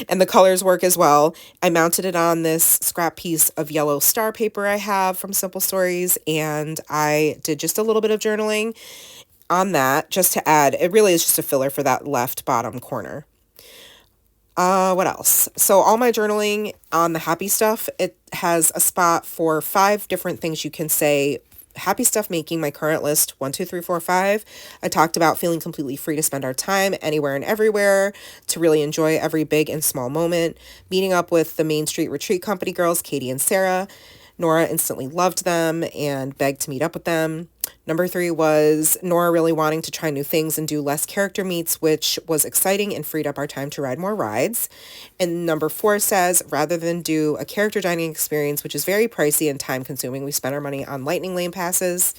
and the colors work as well. I mounted it on this scrap piece of yellow star paper I have from Simple Stories, and I did just a little bit of journaling on that just to add. It really is just a filler for that left bottom corner. What else? So all my journaling on the happy stuff, it has a spot for 5 different things you can say. Happy stuff making my current list, 1, 2, 3, 4, 5. I talked about feeling completely free to spend our time anywhere and everywhere, to really enjoy every big and small moment. Meeting up with the Main Street Retreat Company girls, Katie and Sarah. Nora instantly loved them and begged to meet up with them. Number 3 was Nora really wanting to try new things and do less character meets, which was exciting and freed up our time to ride more rides. And number 4 says, rather than do a character dining experience, which is very pricey and time consuming, we spent our money on lightning lane passes.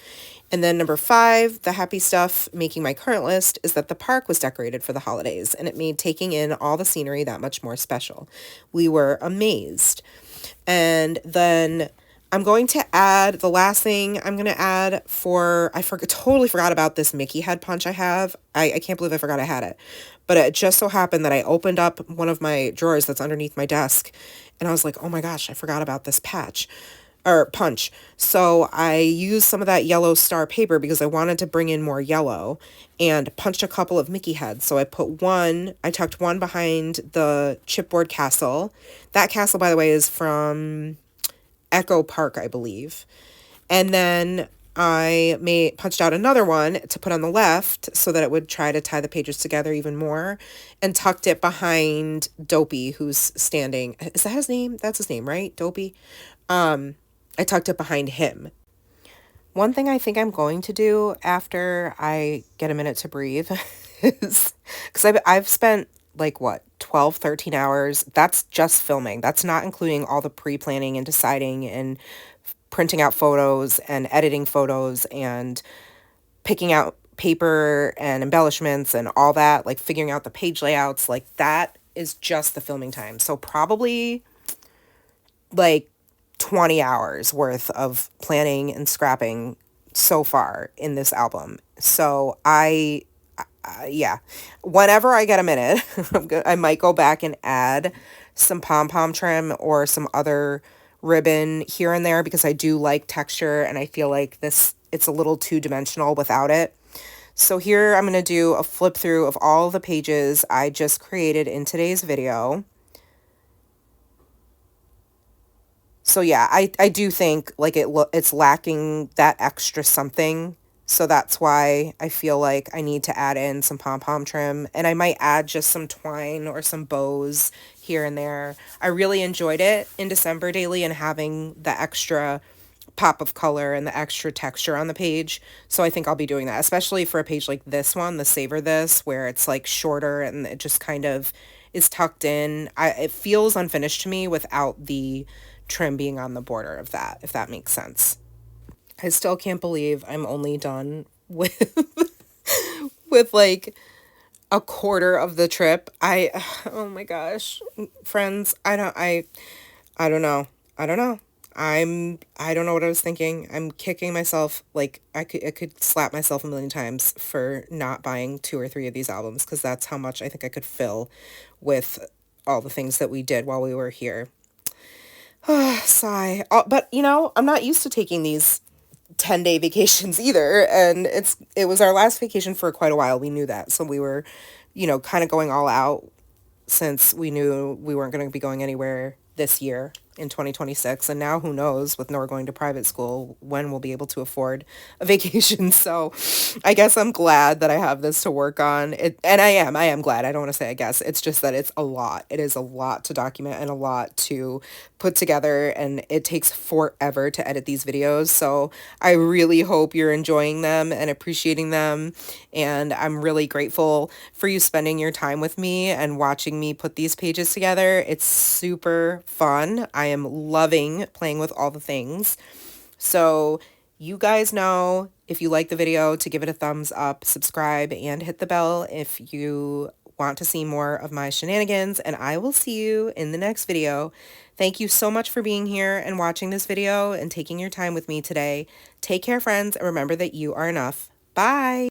And then number 5, the happy stuff making my current list, is that the park was decorated for the holidays, and it made taking in all the scenery that much more special. We were amazed. And then I'm going to add, the last thing I'm going to add totally forgot about this Mickey head punch I have. I can't believe I forgot I had it. But it just so happened that I opened up one of my drawers that's underneath my desk, and I was like, oh my gosh, I forgot about this punch. So I used some of that yellow star paper because I wanted to bring in more yellow, and punched a couple of Mickey heads. So I tucked one behind the chipboard castle. That castle, by the way, is from Echo Park, I believe. And then I punched out another one to put on the left so that it would try to tie the pages together even more, and tucked it behind Dopey, who's standing. Is that his name? That's his name, right? Dopey. I tucked it behind him. One thing I think I'm going to do after I get a minute to breathe is, because I've spent like 12, 13 hours. That's just filming. That's not including all the pre-planning and deciding and printing out photos and editing photos and picking out paper and embellishments and all that, like figuring out the page layouts. Like that is just the filming time. So probably like 20 hours worth of planning and scrapping so far in this album. So I yeah, whenever I get a minute, I might go back and add some pom-pom trim or some other ribbon here and there because I do like texture and I feel like this, it's a little two-dimensional without it. So here I'm going to do a flip through of all the pages I just created in today's video. So yeah, I do think like it's lacking that extra something. So that's why I feel like I need to add in some pom-pom trim, and I might add just some twine or some bows here and there. I really enjoyed it in December daily and having the extra pop of color and the extra texture on the page. So I think I'll be doing that, especially for a page like this one, the Savor This, where it's like shorter and it just kind of is tucked in. It feels unfinished to me without the trim being on the border of that, if that makes sense. I still can't believe I'm only done with with like a quarter of the trip. Oh my gosh, friends, I don't know. I don't know. I don't know what I was thinking. I'm kicking myself like I could slap myself a million times for not buying two or three of these albums because that's how much I think I could fill with all the things that we did while we were here. Sigh. But you know, I'm not used to taking these 10-day vacations either, and it was our last vacation for quite a while. We knew that. So we were, you know, kind of going all out since we knew we weren't going to be going anywhere this year in 2026. And now who knows, with Nora going to private school, when we'll be able to afford a vacation. So I guess I'm glad that I have this to work on. And I am glad. I don't want to say I guess. It's just that it's a lot. It is a lot to document and a lot to put together, and it takes forever to edit these videos. So I really hope you're enjoying them and appreciating them. And I'm really grateful for you spending your time with me and watching me put these pages together. It's super fun. I am loving playing with all the things. So you guys know, if you like the video, to give it a thumbs up, subscribe, and hit the bell if you want to see more of my shenanigans, and I will see you in the next video. Thank you so much for being here and watching this video and taking your time with me today. Take care, friends, and remember that you are enough. Bye!